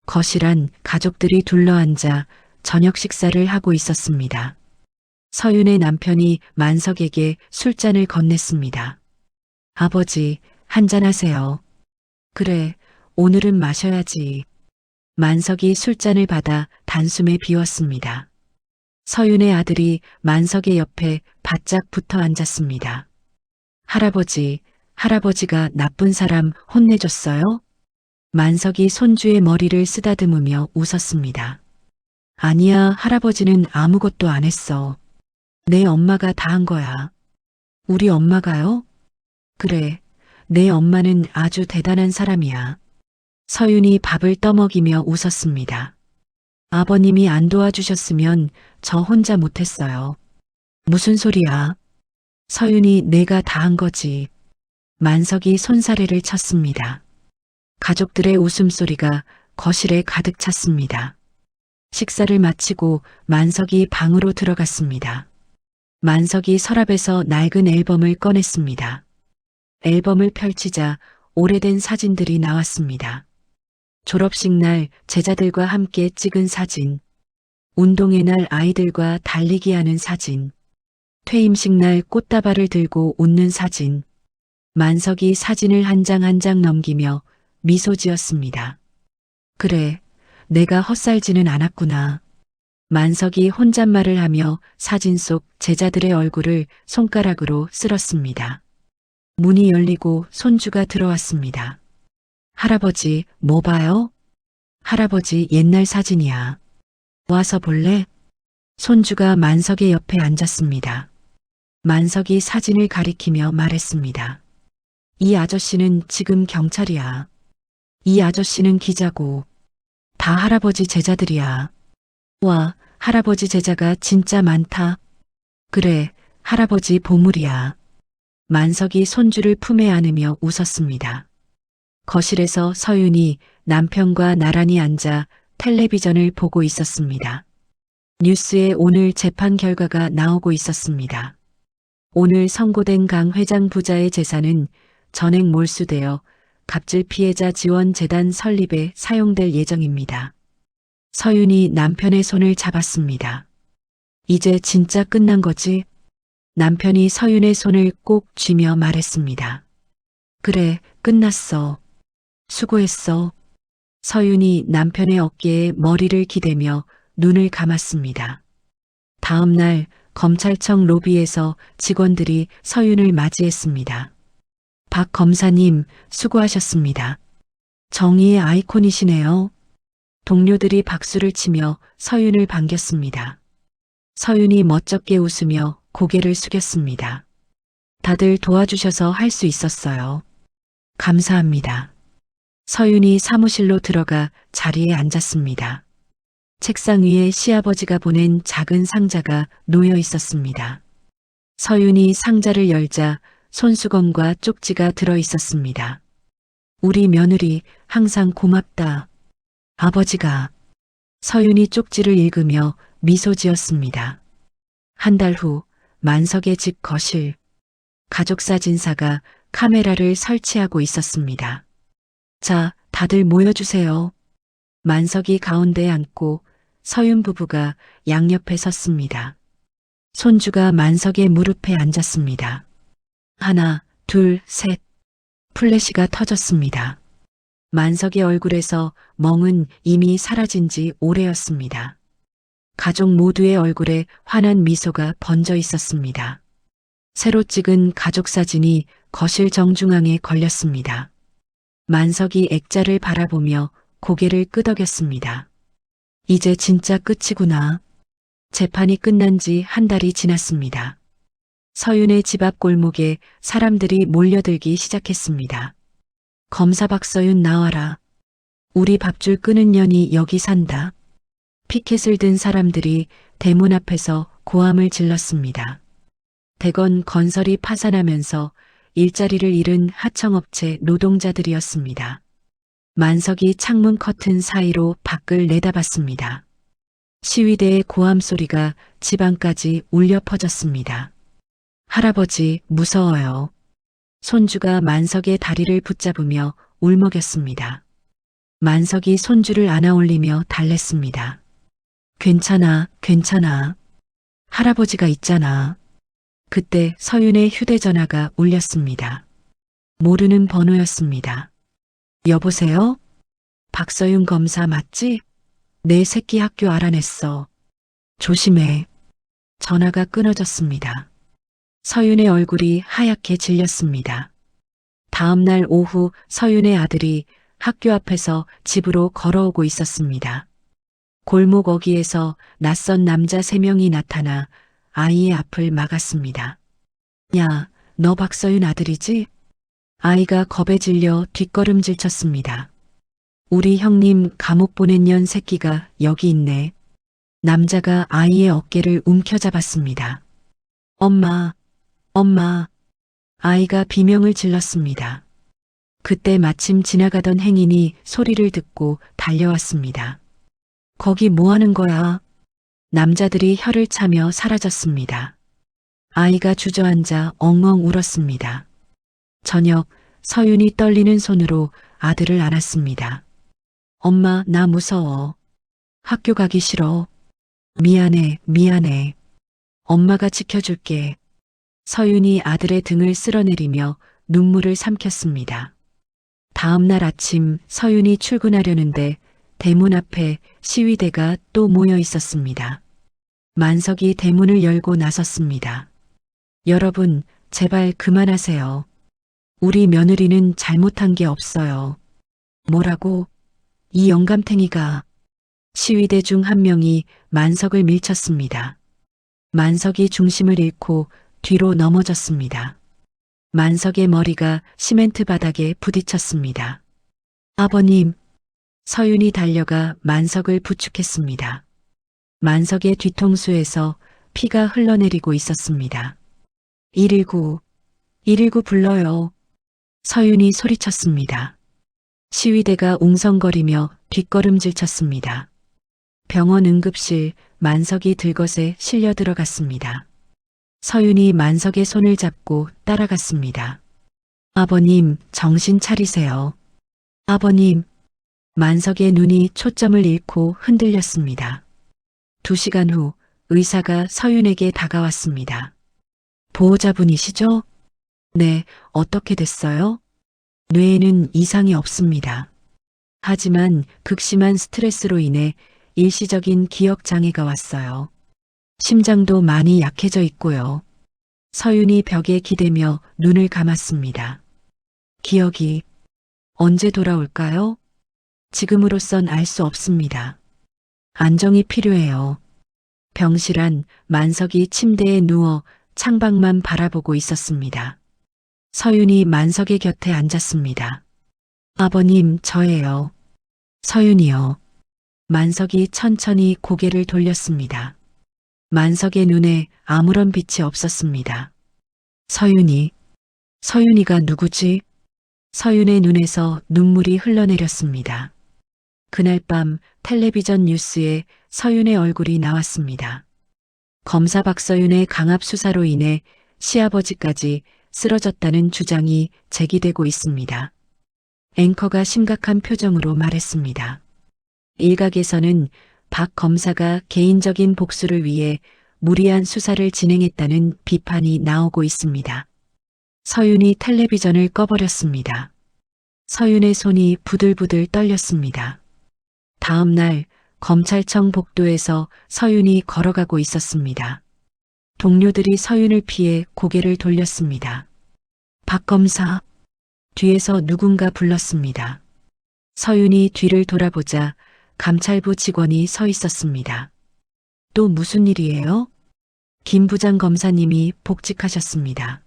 거실 안 가족들이 둘러앉아 저녁 식사를 하고 있었습니다. 서윤의 남편이 만석에게 술잔을 건넸습니다. 아버지, 한잔하세요. 그래, 오늘은 마셔야지. 만석이 술잔을 받아 단숨에 비웠습니다. 서윤의 아들이 만석의 옆에 바짝 붙어 앉았습니다. 할아버지, 할아버지가 나쁜 사람 혼내줬어요? 만석이 손주의 머리를 쓰다듬으며 웃었습니다. 아니야, 할아버지는 아무것도 안 했어. 내 엄마가 다 한 거야. 우리 엄마가요? 그래, 내 엄마는 아주 대단한 사람이야. 서윤이 밥을 떠먹이며 웃었습니다. 아버님이 안 도와주셨으면 저 혼자 못했어요. 무슨 소리야? 서윤이 내가 다 한 거지. 만석이 손사래를 쳤습니다. 가족들의 웃음소리가 거실에 가득 찼습니다. 식사를 마치고 만석이 방으로 들어갔습니다. 만석이 서랍에서 낡은 앨범을 꺼냈습니다. 앨범을 펼치자 오래된 사진들이 나왔습니다. 졸업식 날 제자들과 함께 찍은 사진, 운동회 날 아이들과 달리기 하는 사진, 퇴임식 날 꽃다발을 들고 웃는 사진. 만석이 사진을 한 장 한 장 넘기며 미소 지었습니다. 그래, 내가 헛살지는 않았구나. 만석이 혼잣말을 하며 사진 속 제자들의 얼굴을 손가락으로 쓸었습니다. 문이 열리고 손주가 들어왔습니다. 할아버지, 뭐 봐요? 할아버지, 옛날 사진이야. 와서 볼래? 손주가 만석의 옆에 앉았습니다. 만석이 사진을 가리키며 말했습니다. 이 아저씨는 지금 경찰이야. 이 아저씨는 기자고. 다 할아버지 제자들이야. 와, 할아버지 제자가 진짜 많다. 그래, 할아버지 보물이야. 만석이 손주를 품에 안으며 웃었습니다. 거실에서 서윤이 남편과 나란히 앉아 텔레비전을 보고 있었습니다. 뉴스에 오늘 재판 결과가 나오고 있었습니다. 오늘 선고된 강 회장 부자의 재산은 전액 몰수되어 갑질 피해자 지원 재단 설립에 사용될 예정입니다. 서윤이 남편의 손을 잡았습니다. 이제 진짜 끝난 거지? 남편이 서윤의 손을 꼭 쥐며 말했습니다. 그래, 끝났어. 수고했어. 서윤이 남편의 어깨에 머리를 기대며 눈을 감았습니다. 다음 날 검찰청 로비에서 직원들이 서윤을 맞이했습니다. 박 검사님, 수고하셨습니다. 정의의 아이콘이시네요. 동료들이 박수를 치며 서윤을 반겼습니다. 서윤이 멋쩍게 웃으며 고개를 숙였습니다. 다들 도와주셔서 할 수 있었어요. 감사합니다. 서윤이 사무실로 들어가 자리에 앉았습니다. 책상 위에 시아버지가 보낸 작은 상자가 놓여 있었습니다. 서윤이 상자를 열자 손수건과 쪽지가 들어 있었습니다. 우리 며느리 항상 고맙다. 아버지가. 서윤이 쪽지를 읽으며 미소 지었습니다. 한 달 후 만석의 집 거실. 가족사진사가 카메라를 설치하고 있었습니다. 자, 다들 모여주세요. 만석이 가운데에 앉고 서윤 부부가 양옆에 섰습니다. 손주가 만석의 무릎에 앉았습니다. 하나, 둘, 셋. 플래시가 터졌습니다. 만석의 얼굴에서 멍은 이미 사라진 지 오래였습니다. 가족 모두의 얼굴에 환한 미소가 번져 있었습니다. 새로 찍은 가족 사진이 거실 정중앙에 걸렸습니다. 만석이 액자를 바라보며 고개를 끄덕였습니다. 이제 진짜 끝이구나. 재판이 끝난 지 한 달이 지났습니다. 서윤의 집 앞 골목에 사람들이 몰려들기 시작했습니다. 검사 박서윤 나와라. 우리 밥줄 끄는 년이 여기 산다. 피켓을 든 사람들이 대문 앞에서 고함을 질렀습니다. 대건 건설이 파산하면서 일자리를 잃은 하청업체 노동자들이었습니다. 만석이 창문 커튼 사이로 밖을 내다봤습니다. 시위대의 고함 소리가 집안까지 울려 퍼졌습니다. 할아버지, 무서워요. 손주가 만석의 다리를 붙잡으며 울먹였습니다. 만석이 손주를 안아 올리며 달랬습니다. 괜찮아, 괜찮아. 할아버지가 있잖아. 그때 서윤의 휴대전화가 울렸습니다. 모르는 번호였습니다. 여보세요? 박서윤 검사 맞지? 내 새끼 학교 알아냈어. 조심해. 전화가 끊어졌습니다. 서윤의 얼굴이 하얗게 질렸습니다. 다음 날 오후 서윤의 아들이 학교 앞에서 집으로 걸어오고 있었습니다. 골목 어귀에서 낯선 남자 3명이 나타나 아이의 앞을 막았습니다. 야, 너 박서윤 아들이지? 아이가 겁에 질려 뒷걸음질 쳤습니다. 우리 형님 감옥 보낸 년 새끼가 여기 있네. 남자가 아이의 어깨를 움켜잡았습니다. 엄마, 엄마. 아이가 비명을 질렀습니다. 그때 마침 지나가던 행인이 소리를 듣고 달려왔습니다. 거기 뭐 하는 거야? 남자들이 혀를 차며 사라졌습니다. 아이가 주저앉아 엉엉 울었습니다. 저녁 서윤이 떨리는 손으로 아들을 안았습니다. 엄마, 나 무서워. 학교 가기 싫어. 미안해, 미안해. 엄마가 지켜줄게. 서윤이 아들의 등을 쓸어내리며 눈물을 삼켰습니다. 다음 날 아침 서윤이 출근하려는데 대문 앞에 시위대가 또 모여 있었습니다. 만석이 대문을 열고 나섰습니다. 여러분, 제발 그만하세요. 우리 며느리는 잘못한 게 없어요. 뭐라고? 이 영감탱이가. 시위대 중 한 명이 만석을 밀쳤습니다. 만석이 중심을 잃고 뒤로 넘어졌습니다. 만석의 머리가 시멘트 바닥에 부딪혔습니다. 아버님, 서윤이 달려가 만석을 부축했습니다. 만석의 뒤통수에서 피가 흘러내리고 있었습니다. 119, 119 불러요. 서윤이 소리쳤습니다. 시위대가 웅성거리며 뒷걸음질 쳤습니다. 병원 응급실 만석이 들것에 실려 들어갔습니다. 서윤이 만석의 손을 잡고 따라갔습니다. 아버님, 정신 차리세요. 아버님, 만석의 눈이 초점을 잃고 흔들렸습니다. 2시간 후 의사가 서윤에게 다가왔습니다. 보호자분이시죠? 네, 어떻게 됐어요? 뇌에는 이상이 없습니다. 하지만 극심한 스트레스로 인해 일시적인 기억 장애가 왔어요. 심장도 많이 약해져 있고요. 서윤이 벽에 기대며 눈을 감았습니다. 기억이 언제 돌아올까요? 지금으로선 알 수 없습니다. 안정이 필요해요. 병실안 만석이 침대에 누워 창밖만 바라보고 있었습니다. 서윤이 만석의 곁에 앉았습니다. 아버님, 저예요. 서윤이요. 만석이 천천히 고개를 돌렸습니다. 만석의 눈에 아무런 빛이 없었습니다. 서윤이. 서윤이가 누구지? 서윤의 눈에서 눈물이 흘러내렸습니다. 그날 밤 텔레비전 뉴스에 서윤의 얼굴이 나왔습니다. 검사 박서윤의 강압 수사로 인해 시아버지까지 쓰러졌다는 주장이 제기되고 있습니다. 앵커가 심각한 표정으로 말했습니다. 일각에서는 박 검사가 개인적인 복수를 위해 무리한 수사를 진행했다는 비판이 나오고 있습니다. 서윤이 텔레비전을 꺼버렸습니다. 서윤의 손이 부들부들 떨렸습니다. 다음 날 검찰청 복도에서 서윤이 걸어가고 있었습니다. 동료들이 서윤을 피해 고개를 돌렸습니다. 박 검사. 뒤에서 누군가 불렀습니다. 서윤이 뒤를 돌아보자 감찰부 직원이 서 있었습니다. 또 무슨 일이에요? 김 부장 검사님이 복직하셨습니다.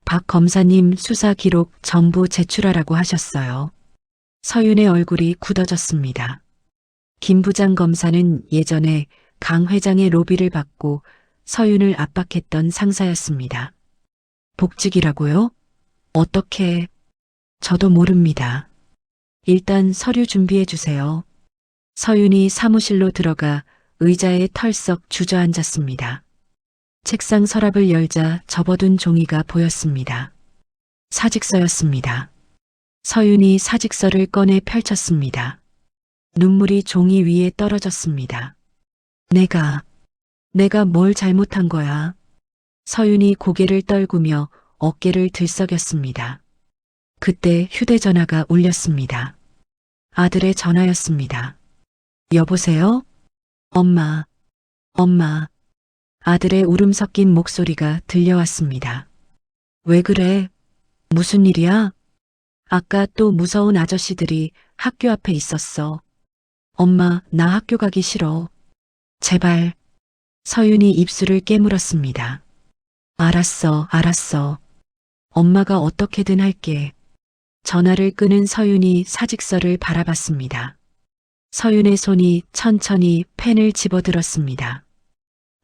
박 검사님 수사 기록 전부 제출하라고 하셨어요. 서윤의 얼굴이 굳어졌습니다. 김 부장 검사는 예전에 강 회장의 로비를 받고 서윤을 압박했던 상사였습니다. 복직이라고요? 어떻게? 저도 모릅니다. 일단 서류 준비해 주세요. 서윤이 사무실로 들어가 의자에 털썩 주저앉았습니다. 책상 서랍을 열자 접어둔 종이가 보였습니다. 사직서였습니다. 서윤이 사직서를 꺼내 펼쳤습니다. 눈물이 종이 위에 떨어졌습니다. 내가 뭘 잘못한 거야? 서윤이 고개를 떨구며 어깨를 들썩였습니다. 그때 휴대전화가 울렸습니다. 아들의 전화였습니다. 여보세요? 엄마, 엄마. 아들의 울음 섞인 목소리가 들려왔습니다. 왜 그래? 무슨 일이야? 아까 또 무서운 아저씨들이 학교 앞에 있었어. 엄마, 나 학교 가기 싫어. 제발. 서윤이 입술을 깨물었습니다. 알았어. 엄마가 어떻게든 할게. 전화를 끊은 서윤이 사직서를 바라봤습니다. 서윤의 손이 천천히 펜을 집어들었습니다.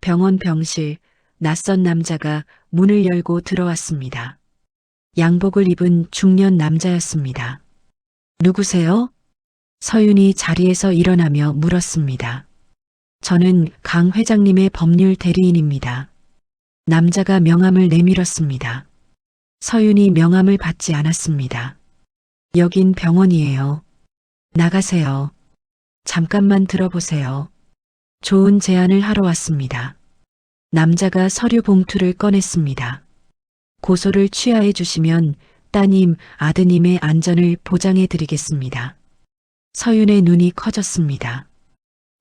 병원 병실, 낯선 남자가 문을 열고 들어왔습니다. 양복을 입은 중년 남자였습니다. 누구세요? 서윤이 자리에서 일어나며 물었습니다. 저는 강 회장님의 법률 대리인입니다. 남자가 명함을 내밀었습니다. 서윤이 명함을 받지 않았습니다. 여긴 병원이에요. 나가세요. 잠깐만 들어보세요. 좋은 제안을 하러 왔습니다. 남자가 서류 봉투를 꺼냈습니다. 고소를 취하해 주시면 따님, 아드님의 안전을 보장해 드리겠습니다. 서윤의 눈이 커졌습니다.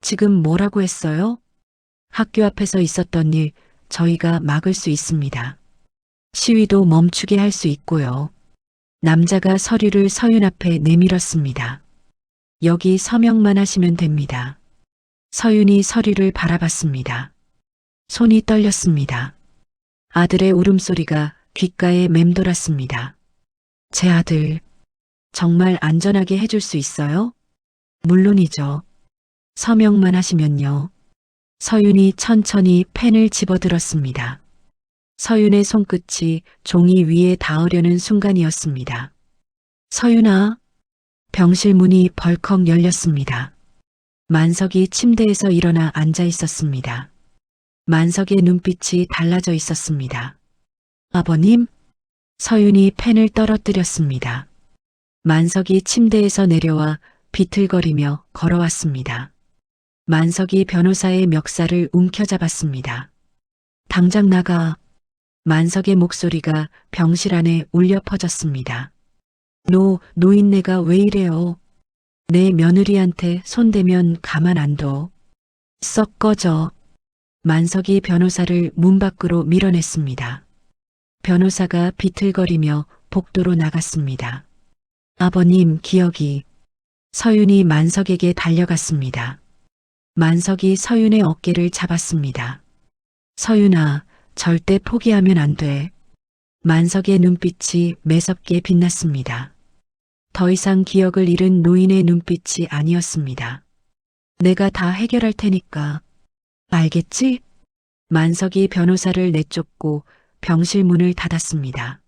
지금 뭐라고 했어요? 학교 앞에서 있었던 일 저희가 막을 수 있습니다. 시위도 멈추게 할 수 있고요. 남자가 서류를 서윤 앞에 내밀었습니다. 여기 서명만 하시면 됩니다. 서윤이 서류를 바라봤습니다. 손이 떨렸습니다. 아들의 울음소리가 귓가에 맴돌았습니다. 제 아들, 정말 안전하게 해줄 수 있어요? 물론이죠. 서명만 하시면요. 서윤이 천천히 펜을 집어들었습니다. 서윤의 손끝이 종이 위에 닿으려는 순간이었습니다. 서윤아, 병실 문이 벌컥 열렸습니다. 만석이 침대에서 일어나 앉아 있었습니다. 만석의 눈빛이 달라져 있었습니다. 아버님? 서윤이 펜을 떨어뜨렸습니다. 만석이 침대에서 내려와 비틀거리며 걸어왔습니다. 만석이 변호사의 멱살을 움켜잡았습니다. 당장 나가. 만석의 목소리가 병실 안에 울려 퍼졌습니다. 노인네가 왜 이래요? 내 며느리한테 손대면 가만 안 둬. 썩 꺼져. 만석이 변호사를 문 밖으로 밀어냈습니다. 변호사가 비틀거리며 복도로 나갔습니다. 아버님 기억이. 서윤이 만석에게 달려갔습니다. 만석이 서윤의 어깨를 잡았습니다. 서윤아, 절대 포기하면 안 돼. 만석의 눈빛이 매섭게 빛났습니다. 더 이상 기억을 잃은 노인의 눈빛이 아니었습니다. 내가 다 해결할 테니까. 알겠지? 만석이 변호사를 내쫓고 병실 문을 닫았습니다.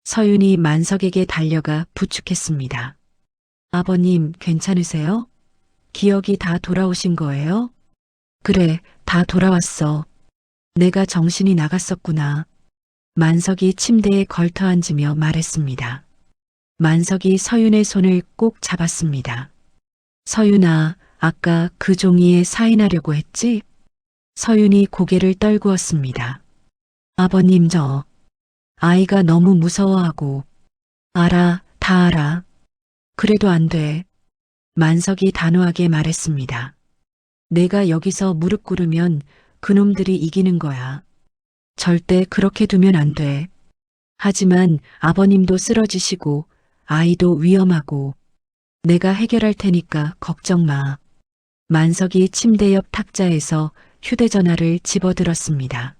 서윤이 만석에게 달려가 부축했습니다. 아버님, 괜찮으세요? 기억이 다 돌아오신 거예요? 그래, 다 돌아왔어. 내가 정신이 나갔었구나. 만석이 침대에 걸터앉으며 말했습니다. 만석이 서윤의 손을 꼭 잡았습니다. 서윤아, 아까 그 종이에 사인하려고 했지? 서윤이 고개를 떨구었습니다. 아버님 아이가 너무 무서워하고. 알아, 다 알아. 그래도 안 돼. 만석이 단호하게 말했습니다. 내가 여기서 무릎 꿇으면 그놈들이 이기는 거야. 절대 그렇게 두면 안 돼. 하지만 아버님도 쓰러지시고 아이도 위험하고. 내가 해결할 테니까 걱정 마. 만석이 침대 옆 탁자에서 휴대전화를 집어들었습니다.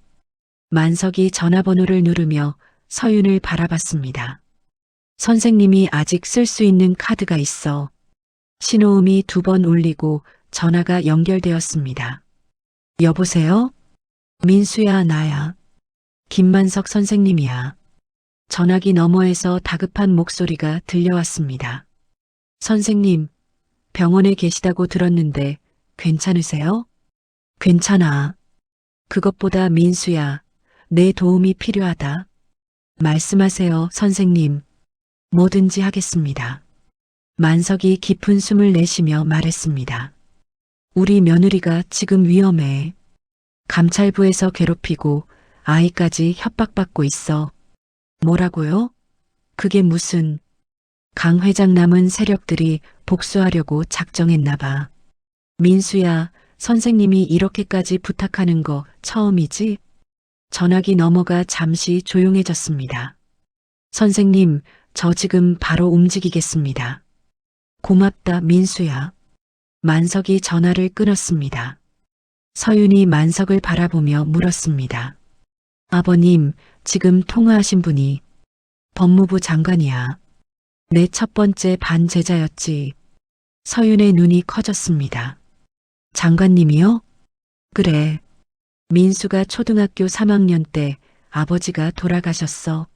만석이 전화번호를 누르며 서윤을 바라봤습니다. 선생님이 아직 쓸 수 있는 카드가 있어. 신호음이 2번 울리고 전화가 연결되었습니다. 여보세요? 민수야, 나야. 김만석 선생님이야. 전화기 너머에서 다급한 목소리가 들려왔습니다. 선생님, 병원에 계시다고 들었는데 괜찮으세요? 괜찮아. 그것보다 민수야, 내 도움이 필요하다. 말씀하세요, 선생님. 뭐든지 하겠습니다. 만석이 깊은 숨을 내쉬며 말했습니다. 우리 며느리가 지금 위험해. 감찰부에서 괴롭히고 아이까지 협박받고 있어. 뭐라고요? 그게 무슨... 강 회장 남은 세력들이 복수하려고 작정했나 봐. 민수야, 선생님이 이렇게까지 부탁하는 거 처음이지? 전화기 너머가 잠시 조용해졌습니다. 선생님, 저 지금 바로 움직이겠습니다. 고맙다, 민수야. 만석이 전화를 끊었습니다. 서윤이 만석을 바라보며 물었습니다. 아버님, 지금 통화하신 분이 법무부 장관이야. 내 첫 번째 반제자였지. 서윤의 눈이 커졌습니다. 장관님이요? 그래. 민수가 초등학교 3학년 때 아버지가 돌아가셨어.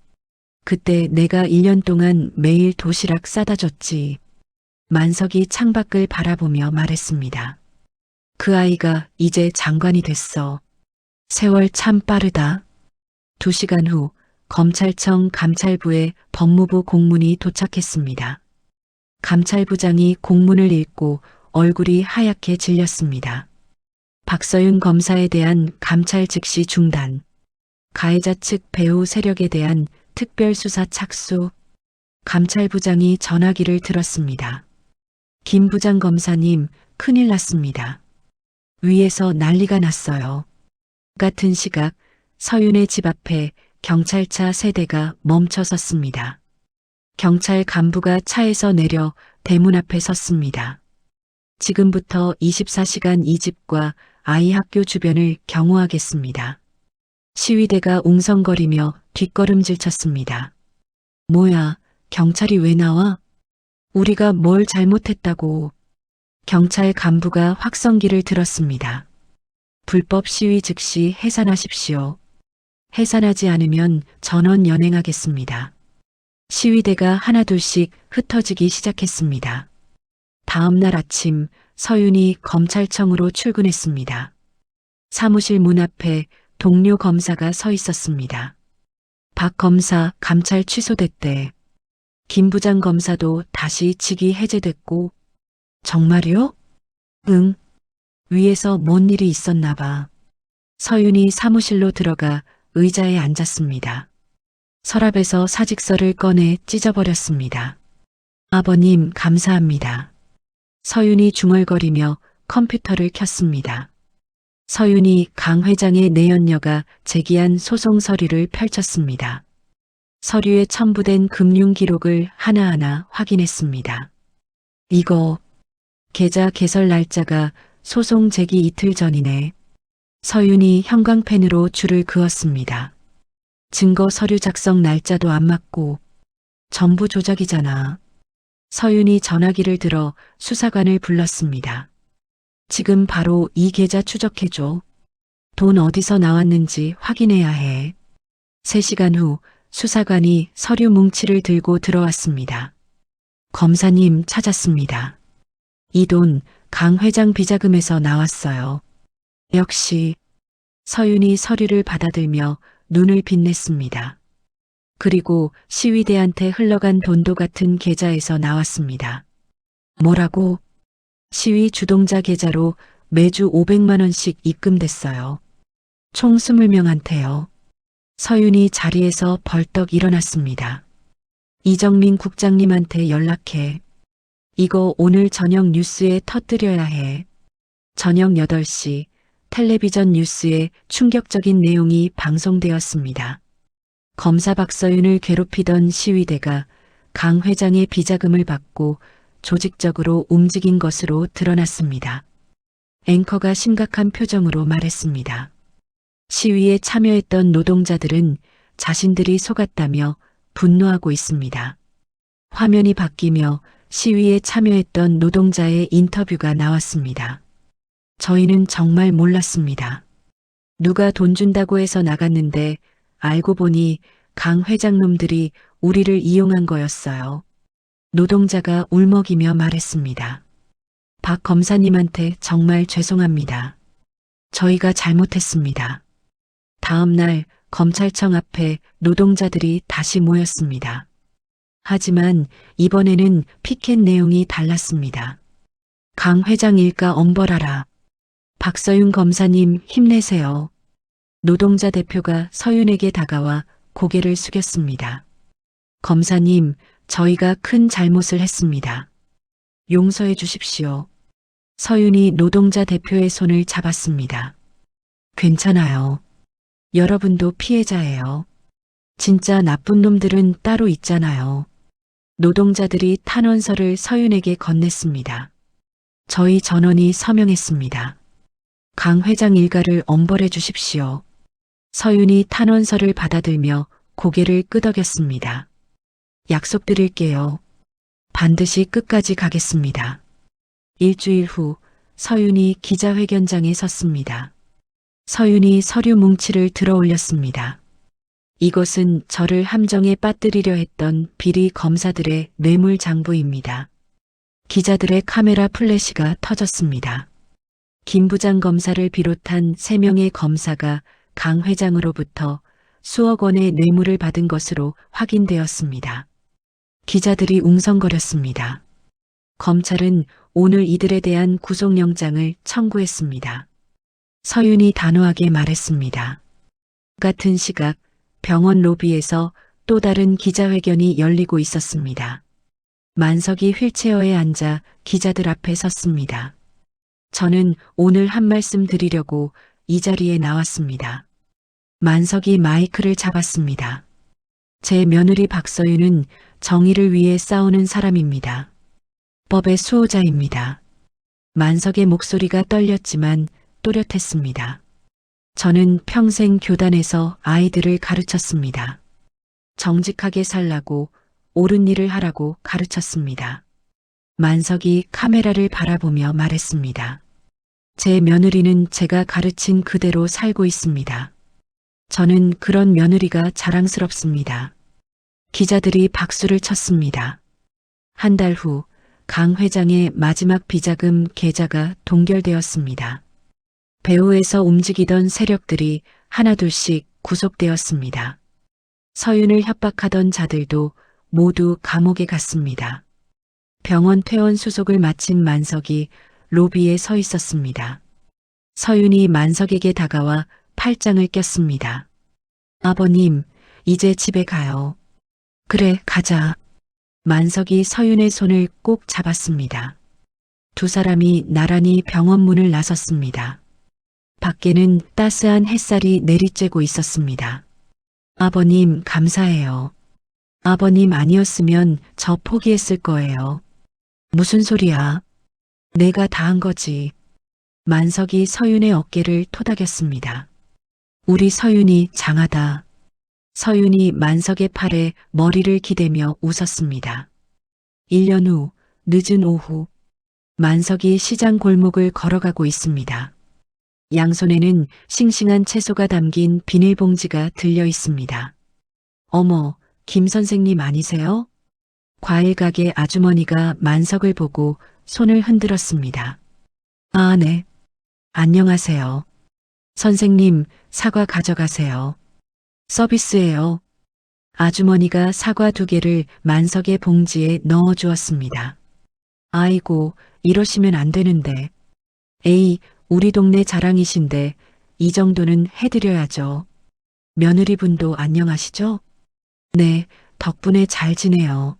그때 내가 1년 동안 매일 도시락 싸다 줬지. 만석이 창밖을 바라보며 말했습니다. 그 아이가 이제 장관이 됐어. 세월 참 빠르다. 2시간 후 검찰청 감찰부에 법무부 공문이 도착했습니다. 감찰부장이 공문을 읽고 얼굴이 하얗게 질렸습니다. 박서윤 검사에 대한 감찰 즉시 중단. 가해자 측 배후 세력에 대한 특별수사 착수. 감찰부장이 전화기를 들었습니다. 김 부장 검사님, 큰일 났습니다. 위에서 난리가 났어요. 같은 시각 서윤의 집 앞에 경찰차 3대가 멈춰 섰습니다. 경찰 간부가 차에서 내려 대문 앞에 섰습니다. 지금부터 24시간 이 집과 아이 학교 주변을 경호하겠습니다. 시위대가 웅성거리며 뒷걸음질 쳤습니다. 뭐야, 경찰이 왜 나와? 우리가 뭘 잘못했다고. 경찰 간부가 확성기를 들었습니다. 불법 시위 즉시 해산하십시오. 해산하지 않으면 전원 연행하겠습니다. 시위대가 하나둘씩 흩어지기 시작했습니다. 다음 날 아침 서윤이 검찰청으로 출근했습니다. 사무실 문 앞에 동료 검사가 서 있었습니다. 박 검사 감찰 취소됐대. 김 부장 검사도 다시 직위 해제됐고. 정말요? 응. 위에서 뭔 일이 있었나 봐. 서윤이 사무실로 들어가 의자에 앉았습니다. 서랍에서 사직서를 꺼내 찢어버렸습니다. 아버님, 감사합니다. 서윤이 중얼거리며 컴퓨터를 켰습니다. 서윤이 강 회장의 내연녀가 제기한 소송 서류를 펼쳤습니다. 서류에 첨부된 금융 기록을 하나하나 확인했습니다. 이거, 계좌 개설 날짜가 소송 제기 이틀 전이네. 서윤이 형광펜으로 줄을 그었습니다. 증거 서류 작성 날짜도 안 맞고 전부 조작이잖아. 서윤이 전화기를 들어 수사관을 불렀습니다. 지금 바로 이 계좌 추적해줘. 돈 어디서 나왔는지 확인해야 해. 3시간 후 수사관이 서류 뭉치를 들고 들어왔습니다. 검사님, 찾았습니다. 이 돈 강 회장 비자금에서 나왔어요. 역시. 서윤이 서류를 받아들며 눈을 빛냈습니다. 그리고 시위대한테 흘러간 돈도 같은 계좌에서 나왔습니다. 뭐라고? 시위 주동자 계좌로 매주 500만 원씩 입금됐어요. 총 20명한테요. 서윤이 자리에서 벌떡 일어났습니다. 이정민 국장님한테 연락해. 이거 오늘 저녁 뉴스에 터뜨려야 해. 저녁 8시 텔레비전 뉴스에 충격적인 내용이 방송되었습니다. 검사 박서윤을 괴롭히던 시위대가 강 회장의 비자금을 받고 조직적으로 움직인 것으로 드러났습니다. 앵커가 심각한 표정으로 말했습니다. 시위에 참여했던 노동자들은 자신들이 속았다며 분노하고 있습니다. 화면이 바뀌며 시위에 참여했던 노동자의 인터뷰가 나왔습니다. 저희는 정말 몰랐습니다. 누가 돈 준다고 해서 나갔는데 알고 보니 강 회장 놈들이 우리를 이용한 거였어요. 노동자가 울먹이며 말했습니다. 박 검사님한테 정말 죄송합니다. 저희가 잘못했습니다. 다음 날 검찰청 앞에 노동자들이 다시 모였습니다. 하지만 이번에는 피켓 내용이 달랐습니다. 강 회장 일가 엄벌하라. 박서윤 검사님 힘내세요. 노동자 대표가 서윤에게 다가와 고개를 숙였습니다. 검사님, 저희가 큰 잘못을 했습니다. 용서해 주십시오. 서윤이 노동자 대표의 손을 잡았습니다. 괜찮아요. 여러분도 피해자예요. 진짜 나쁜 놈들은 따로 있잖아요. 노동자들이 탄원서를 서윤에게 건넸습니다. 저희 전원이 서명했습니다. 강 회장 일가를 엄벌해 주십시오. 서윤이 탄원서를 받아들며 고개를 끄덕였습니다. 약속드릴게요. 반드시 끝까지 가겠습니다. 일주일 후 서윤이 기자회견장에 섰습니다. 서윤이 서류 뭉치를 들어 올렸습니다. 이것은 저를 함정에 빠뜨리려 했던 비리 검사들의 뇌물 장부입니다. 기자들의 카메라 플래시가 터졌습니다. 김 부장 검사를 비롯한 3명의 검사가 강 회장으로부터 수억 원의 뇌물을 받은 것으로 확인되었습니다. 기자들이 웅성거렸습니다. 검찰은 오늘 이들에 대한 구속영장을 청구했습니다. 서윤이 단호하게 말했습니다. 같은 시각 병원 로비에서 또 다른 기자회견이 열리고 있었습니다. 만석이 휠체어에 앉아 기자들 앞에 섰습니다. 저는 오늘 한 말씀 드리려고 이 자리에 나왔습니다. 만석이 마이크를 잡았습니다. 제 며느리 박서윤은 정의를 위해 싸우는 사람입니다. 법의 수호자입니다. 만석의 목소리가 떨렸지만 또렷했습니다. 저는 평생 교단에서 아이들을 가르쳤습니다. 정직하게 살라고 옳은 일을 하라고 가르쳤습니다. 만석이 카메라를 바라보며 말했습니다. 제 며느리는 제가 가르친 그대로 살고 있습니다. 저는 그런 며느리가 자랑스럽습니다. 기자들이 박수를 쳤습니다. 한 달 후 강 회장의 마지막 비자금 계좌가 동결되었습니다. 배후에서 움직이던 세력들이 하나둘씩 구속되었습니다. 서윤을 협박하던 자들도 모두 감옥에 갔습니다. 병원 퇴원 수속을 마친 만석이 로비에 서 있었습니다. 서윤이 만석에게 다가와 팔짱을 꼈습니다. 아버님, 이제 집에 가요. 그래, 가자. 만석이 서윤의 손을 꼭 잡았습니다. 두 사람이 나란히 병원 문을 나섰습니다. 밖에는 따스한 햇살이 내리쬐고 있었습니다. 아버님, 감사해요. 아버님 아니었으면 저 포기했을 거예요. 무슨 소리야? 내가 다 한 거지. 만석이 서윤의 어깨를 토닥였습니다. 우리 서윤이 장하다. 서윤이 만석의 팔에 머리를 기대며 웃었습니다. 1년 후 늦은 오후 만석이 시장 골목을 걸어가고 있습니다. 양손에는 싱싱한 채소가 담긴 비닐봉지가 들려 있습니다. 어머, 김 선생님 아니세요? 과일 가게 아주머니가 만석을 보고 손을 흔들었습니다. 아, 네. 안녕하세요. 선생님, 사과 가져가세요. 서비스예요. 아주머니가 사과 2개를 만석의 봉지에 넣어 주었습니다. 아이고, 이러시면 안 되는데. 에이, 우리 동네 자랑이신데 이 정도는 해드려야죠. 며느리분도 안녕하시죠? 네, 덕분에 잘 지내요.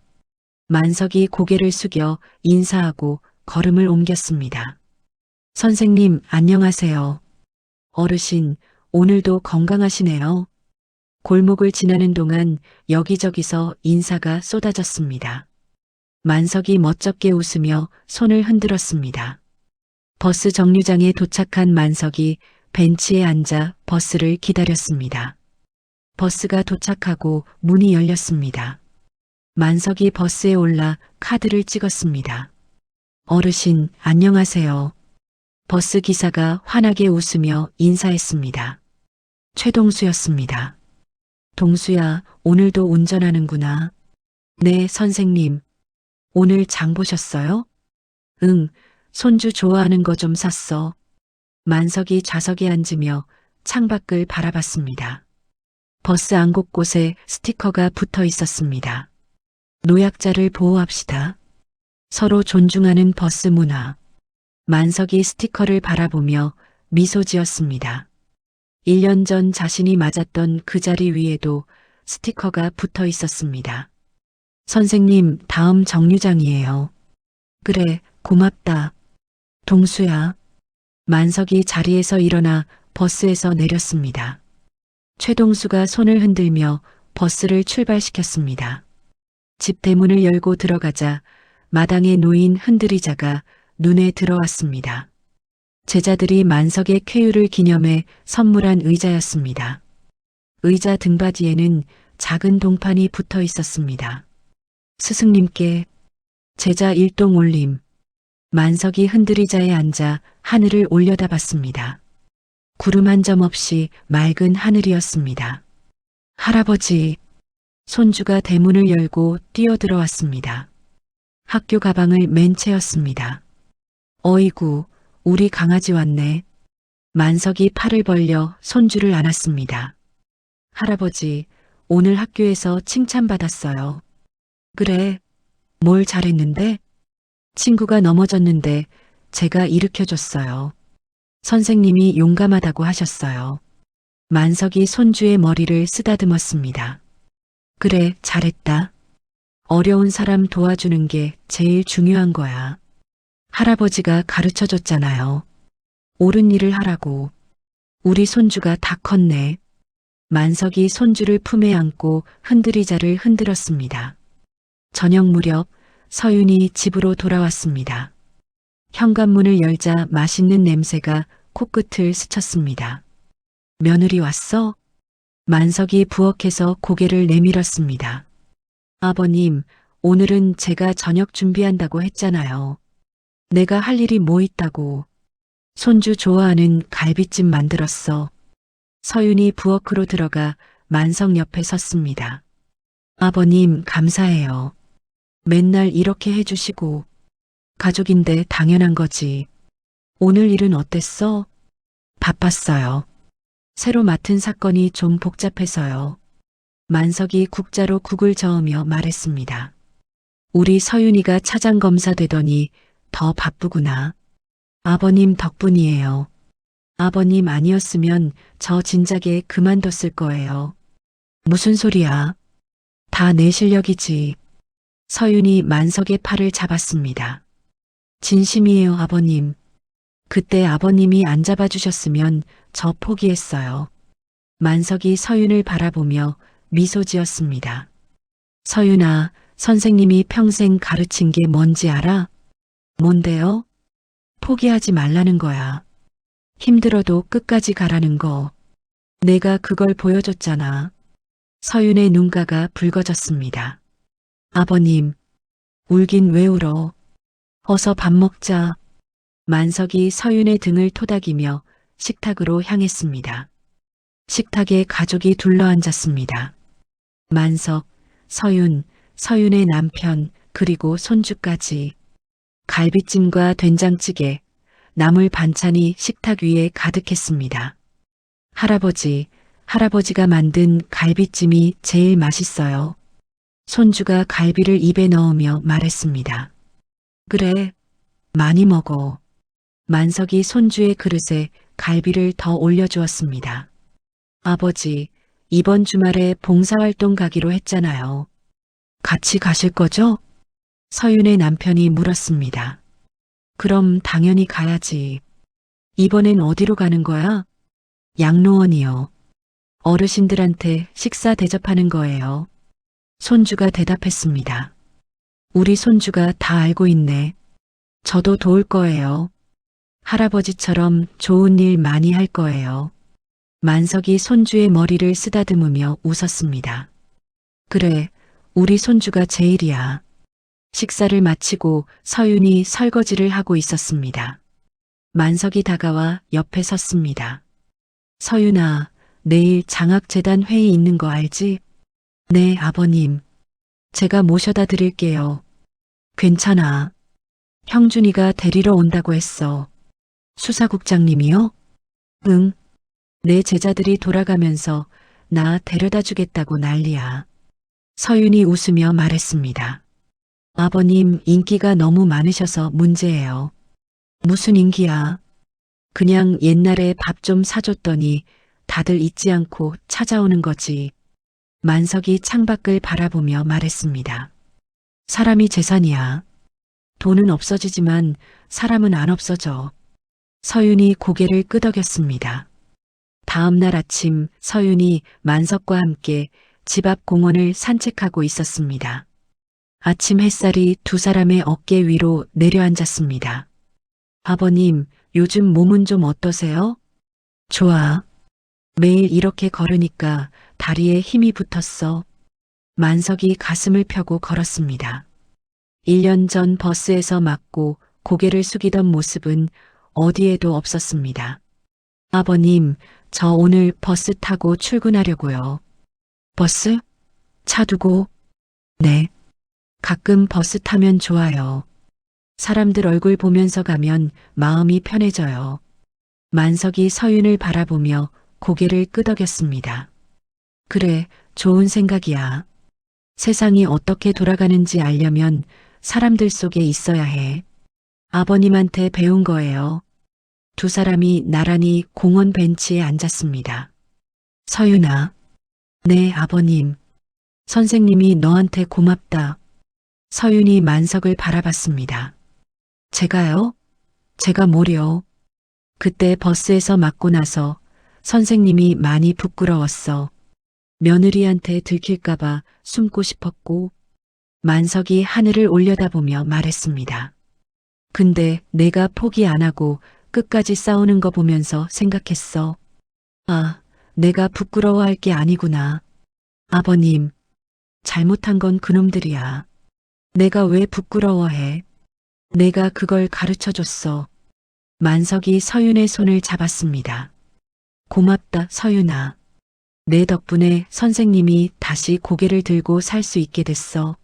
만석이 고개를 숙여 인사하고 걸음을 옮겼습니다. 선생님, 안녕하세요. 어르신, 오늘도 건강하시네요. 골목을 지나는 동안 여기저기서 인사가 쏟아졌습니다. 만석이 멋쩍게 웃으며 손을 흔들었습니다. 버스 정류장에 도착한 만석이 벤치에 앉아 버스를 기다렸습니다. 버스가 도착하고 문이 열렸습니다. 만석이 버스에 올라 카드를 찍었습니다. 어르신, 안녕하세요. 버스 기사가 환하게 웃으며 인사했습니다. 최동수였습니다. 동수야, 오늘도 운전하는구나. 네, 선생님. 오늘 장 보셨어요? 응, 손주 좋아하는 거 좀 샀어. 만석이 좌석에 앉으며 창밖을 바라봤습니다. 버스 안 곳곳에 스티커가 붙어 있었습니다. 노약자를 보호합시다. 서로 존중하는 버스 문화. 만석이 스티커를 바라보며 미소 지었습니다. 1년 전 자신이 맞았던 그 자리 위에도 스티커가 붙어 있었습니다. 선생님, 다음 정류장이에요. 그래, 고맙다. 동수야. 만석이 자리에서 일어나 버스에서 내렸습니다. 최동수가 손을 흔들며 버스를 출발시켰습니다. 집 대문을 열고 들어가자 마당에 놓인 흔들의자가 눈에 들어왔습니다. 제자들이 만석의 쾌유를 기념해 선물한 의자였습니다. 의자 등받이에는 작은 동판이 붙어 있었습니다. 스승님께 제자 일동 올림. 만석이 흔들의자에 앉아 하늘을 올려다봤습니다. 구름 한 점 없이 맑은 하늘이었습니다. 할아버지, 손주가 대문을 열고 뛰어들어왔습니다. 학교 가방을 맨 채였습니다. 어이구, 우리 강아지 왔네. 만석이 팔을 벌려 손주를 안았습니다. 할아버지, 오늘 학교에서 칭찬받았어요. 그래, 뭘 잘했는데? 친구가 넘어졌는데 제가 일으켜줬어요. 선생님이 용감하다고 하셨어요. 만석이 손주의 머리를 쓰다듬었습니다. 그래, 잘했다. 어려운 사람 도와주는 게 제일 중요한 거야. 할아버지가 가르쳐줬잖아요. 옳은 일을 하라고. 우리 손주가 다 컸네. 만석이 손주를 품에 안고 흔들의자를 흔들었습니다. 저녁 무렵 서윤이 집으로 돌아왔습니다. 현관문을 열자 맛있는 냄새가 코끝을 스쳤습니다. 며느리 왔어? 만석이 부엌에서 고개를 내밀었습니다. 아버님, 오늘은 제가 저녁 준비한다고 했잖아요. 내가 할 일이 뭐 있다고. 손주 좋아하는 갈비찜 만들었어. 서윤이 부엌으로 들어가 만석 옆에 섰습니다. 아버님, 감사해요. 맨날 이렇게 해주시고. 가족인데 당연한 거지. 오늘 일은 어땠어? 바빴어요. 새로 맡은 사건이 좀 복잡해서요. 만석이 국자로 국을 저으며 말했습니다. 우리 서윤이가 차장 검사 되더니 더 바쁘구나. 아버님 덕분이에요. 아버님 아니었으면 저 진작에 그만뒀을 거예요. 무슨 소리야? 다 내 실력이지. 서윤이 만석의 팔을 잡았습니다. 진심이에요, 아버님. 그때 아버님이 안 잡아주셨으면 저 포기했어요. 만석이 서윤을 바라보며 미소 지었습니다. 서윤아, 선생님이 평생 가르친 게 뭔지 알아? 뭔데요? 포기하지 말라는 거야. 힘들어도 끝까지 가라는 거. 내가 그걸 보여줬잖아. 서윤의 눈가가 붉어졌습니다. 아버님, 울긴 왜 울어? 어서 밥 먹자. 만석이 서윤의 등을 토닥이며 식탁으로 향했습니다. 식탁에 가족이 둘러앉았습니다. 만석, 서윤, 서윤의 남편, 그리고 손주까지. 갈비찜과 된장찌개, 나물 반찬이 식탁 위에 가득했습니다. 할아버지가 만든 갈비찜이 제일 맛있어요. 손주가 갈비를 입에 넣으며 말했습니다. 그래, 많이 먹어. 만석이 손주의 그릇에 갈비를 더 올려주었습니다. 아버지, 이번 주말에 봉사활동 가기로 했잖아요. 같이 가실 거죠? 서윤의 남편이 물었습니다. 그럼 당연히 가야지. 이번엔 어디로 가는 거야? 양로원이요. 어르신들한테 식사 대접하는 거예요. 손주가 대답했습니다. 우리 손주가 다 알고 있네. 저도 도울 거예요. 할아버지처럼 좋은 일 많이 할 거예요. 만석이 손주의 머리를 쓰다듬으며 웃었습니다. 그래, 우리 손주가 제일이야. 식사를 마치고 서윤이 설거지를 하고 있었습니다. 만석이 다가와 옆에 섰습니다. 서윤아, 내일 장학재단 회의 있는 거 알지? 네, 아버님. 제가 모셔다 드릴게요. 괜찮아. 형준이가 데리러 온다고 했어. 수사국장님이요? 응. 내 제자들이 돌아가면서 나 데려다 주겠다고 난리야. 서윤이 웃으며 말했습니다. 아버님 인기가 너무 많으셔서 문제예요. 무슨 인기야? 그냥 옛날에 밥 좀 사줬더니 다들 잊지 않고 찾아오는 거지. 만석이 창밖을 바라보며 말했습니다. 사람이 재산이야. 돈은 없어지지만 사람은 안 없어져. 서윤이 고개를 끄덕였습니다. 다음 날 아침 서윤이 만석과 함께 집 앞 공원을 산책하고 있었습니다. 아침 햇살이 두 사람의 어깨 위로 내려앉았습니다. 아버님, 요즘 몸은 좀 어떠세요? 좋아. 매일 이렇게 걸으니까 다리에 힘이 붙었어. 만석이 가슴을 펴고 걸었습니다. 1년 전 버스에서 맞고 고개를 숙이던 모습은 어디에도 없었습니다. 아버님, 저 오늘 버스 타고 출근하려고요. 버스? 차 두고? 네. 가끔 버스 타면 좋아요. 사람들 얼굴 보면서 가면 마음이 편해져요. 만석이 서윤을 바라보며 고개를 끄덕였습니다. 그래, 좋은 생각이야. 세상이 어떻게 돌아가는지 알려면 사람들 속에 있어야 해. 아버님한테 배운 거예요. 두 사람이 나란히 공원 벤치에 앉았습니다. 서윤아. 네, 아버님. 선생님이 너한테 고맙다. 서윤이 만석을 바라봤습니다. 제가요? 제가 뭐려? 그때 버스에서 맞고 나서 선생님이 많이 부끄러웠어. 며느리한테 들킬까봐 숨고 싶었고, 만석이 하늘을 올려다보며 말했습니다. 근데 내가 포기 안 하고 끝까지 싸우는 거 보면서 생각했어. 아, 내가 부끄러워할 게 아니구나. 아버님, 잘못한 건 그놈들이야. 내가 왜 부끄러워해? 내가 그걸 가르쳐 줬어. 만석이 서윤의 손을 잡았습니다. 고맙다, 서윤아. 내 덕분에 선생님이 다시 고개를 들고 살 수 있게 됐어.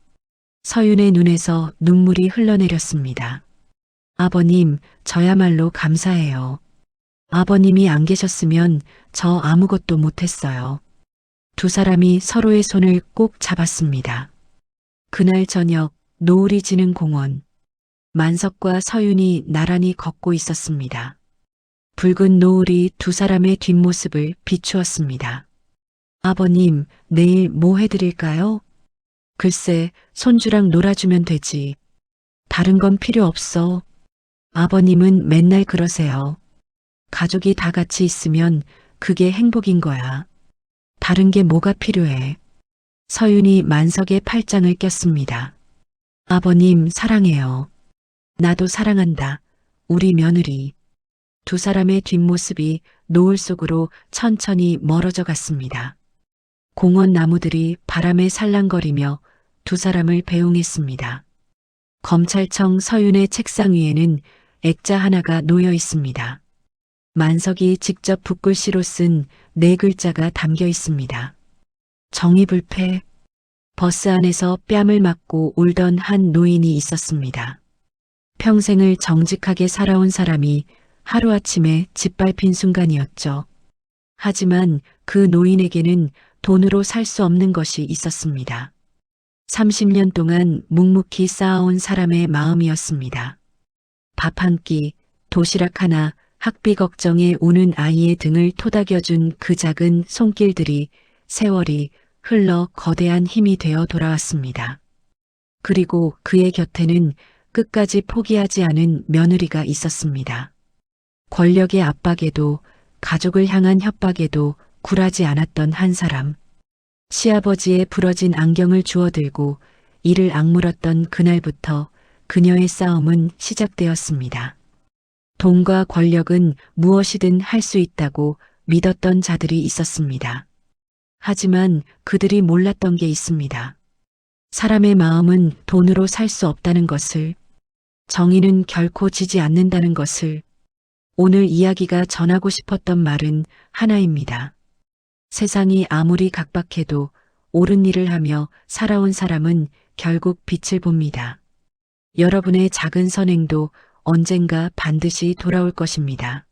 서윤의 눈에서 눈물이 흘러내렸습니다. 아버님, 저야말로 감사해요. 아버님이 안 계셨으면 저 아무것도 못했어요. 두 사람이 서로의 손을 꼭 잡았습니다. 그날 저녁 노을이 지는 공원. 만석과 서윤이 나란히 걷고 있었습니다. 붉은 노을이 두 사람의 뒷모습을 비추었습니다. 아버님, 내일 뭐 해드릴까요? 글쎄, 손주랑 놀아주면 되지. 다른 건 필요 없어. 아버님은 맨날 그러세요. 가족이 다 같이 있으면 그게 행복인 거야. 다른 게 뭐가 필요해. 서윤이 만석의 팔짱을 꼈습니다. 아버님 사랑해요. 나도 사랑한다. 우리 며느리. 두 사람의 뒷모습이 노을 속으로 천천히 멀어져 갔습니다. 공원 나무들이 바람에 살랑거리며 두 사람을 배웅했습니다. 검찰청 서윤의 책상 위에는 액자 하나가 놓여 있습니다. 만석이 직접 붓글씨로 쓴 네 글자가 담겨 있습니다. 정의불패. 버스 안에서 뺨을 맞고 울던 한 노인이 있었습니다. 평생을 정직하게 살아온 사람이 하루아침에 짓밟힌 순간이었죠. 하지만 그 노인에게는 돈으로 살 수 없는 것이 있었습니다. 30년 동안 묵묵히 쌓아온 사람의 마음이었습니다. 밥 한 끼, 도시락 하나, 학비 걱정에 우는 아이의 등을 토닥여준 그 작은 손길들이 세월이 흘러 거대한 힘이 되어 돌아왔습니다. 그리고 그의 곁에는 끝까지 포기하지 않은 며느리가 있었습니다. 권력의 압박에도 가족을 향한 협박에도 굴하지 않았던 한 사람. 시아버지의 부러진 안경을 주워들고 이를 악물었던 그날부터 그녀의 싸움은 시작되었습니다. 돈과 권력은 무엇이든 할 수 있다고 믿었던 자들이 있었습니다. 하지만 그들이 몰랐던 게 있습니다. 사람의 마음은 돈으로 살 수 없다는 것을, 정의는 결코 지지 않는다는 것을. 오늘 이야기가 전하고 싶었던 말은 하나입니다. 세상이 아무리 각박해도 옳은 일을 하며 살아온 사람은 결국 빛을 봅니다. 여러분의 작은 선행도 언젠가 반드시 돌아올 것입니다.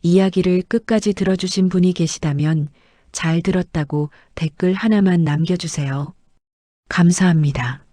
이야기를 끝까지 들어주신 분이 계시다면 잘 들었다고 댓글 하나만 남겨주세요. 감사합니다.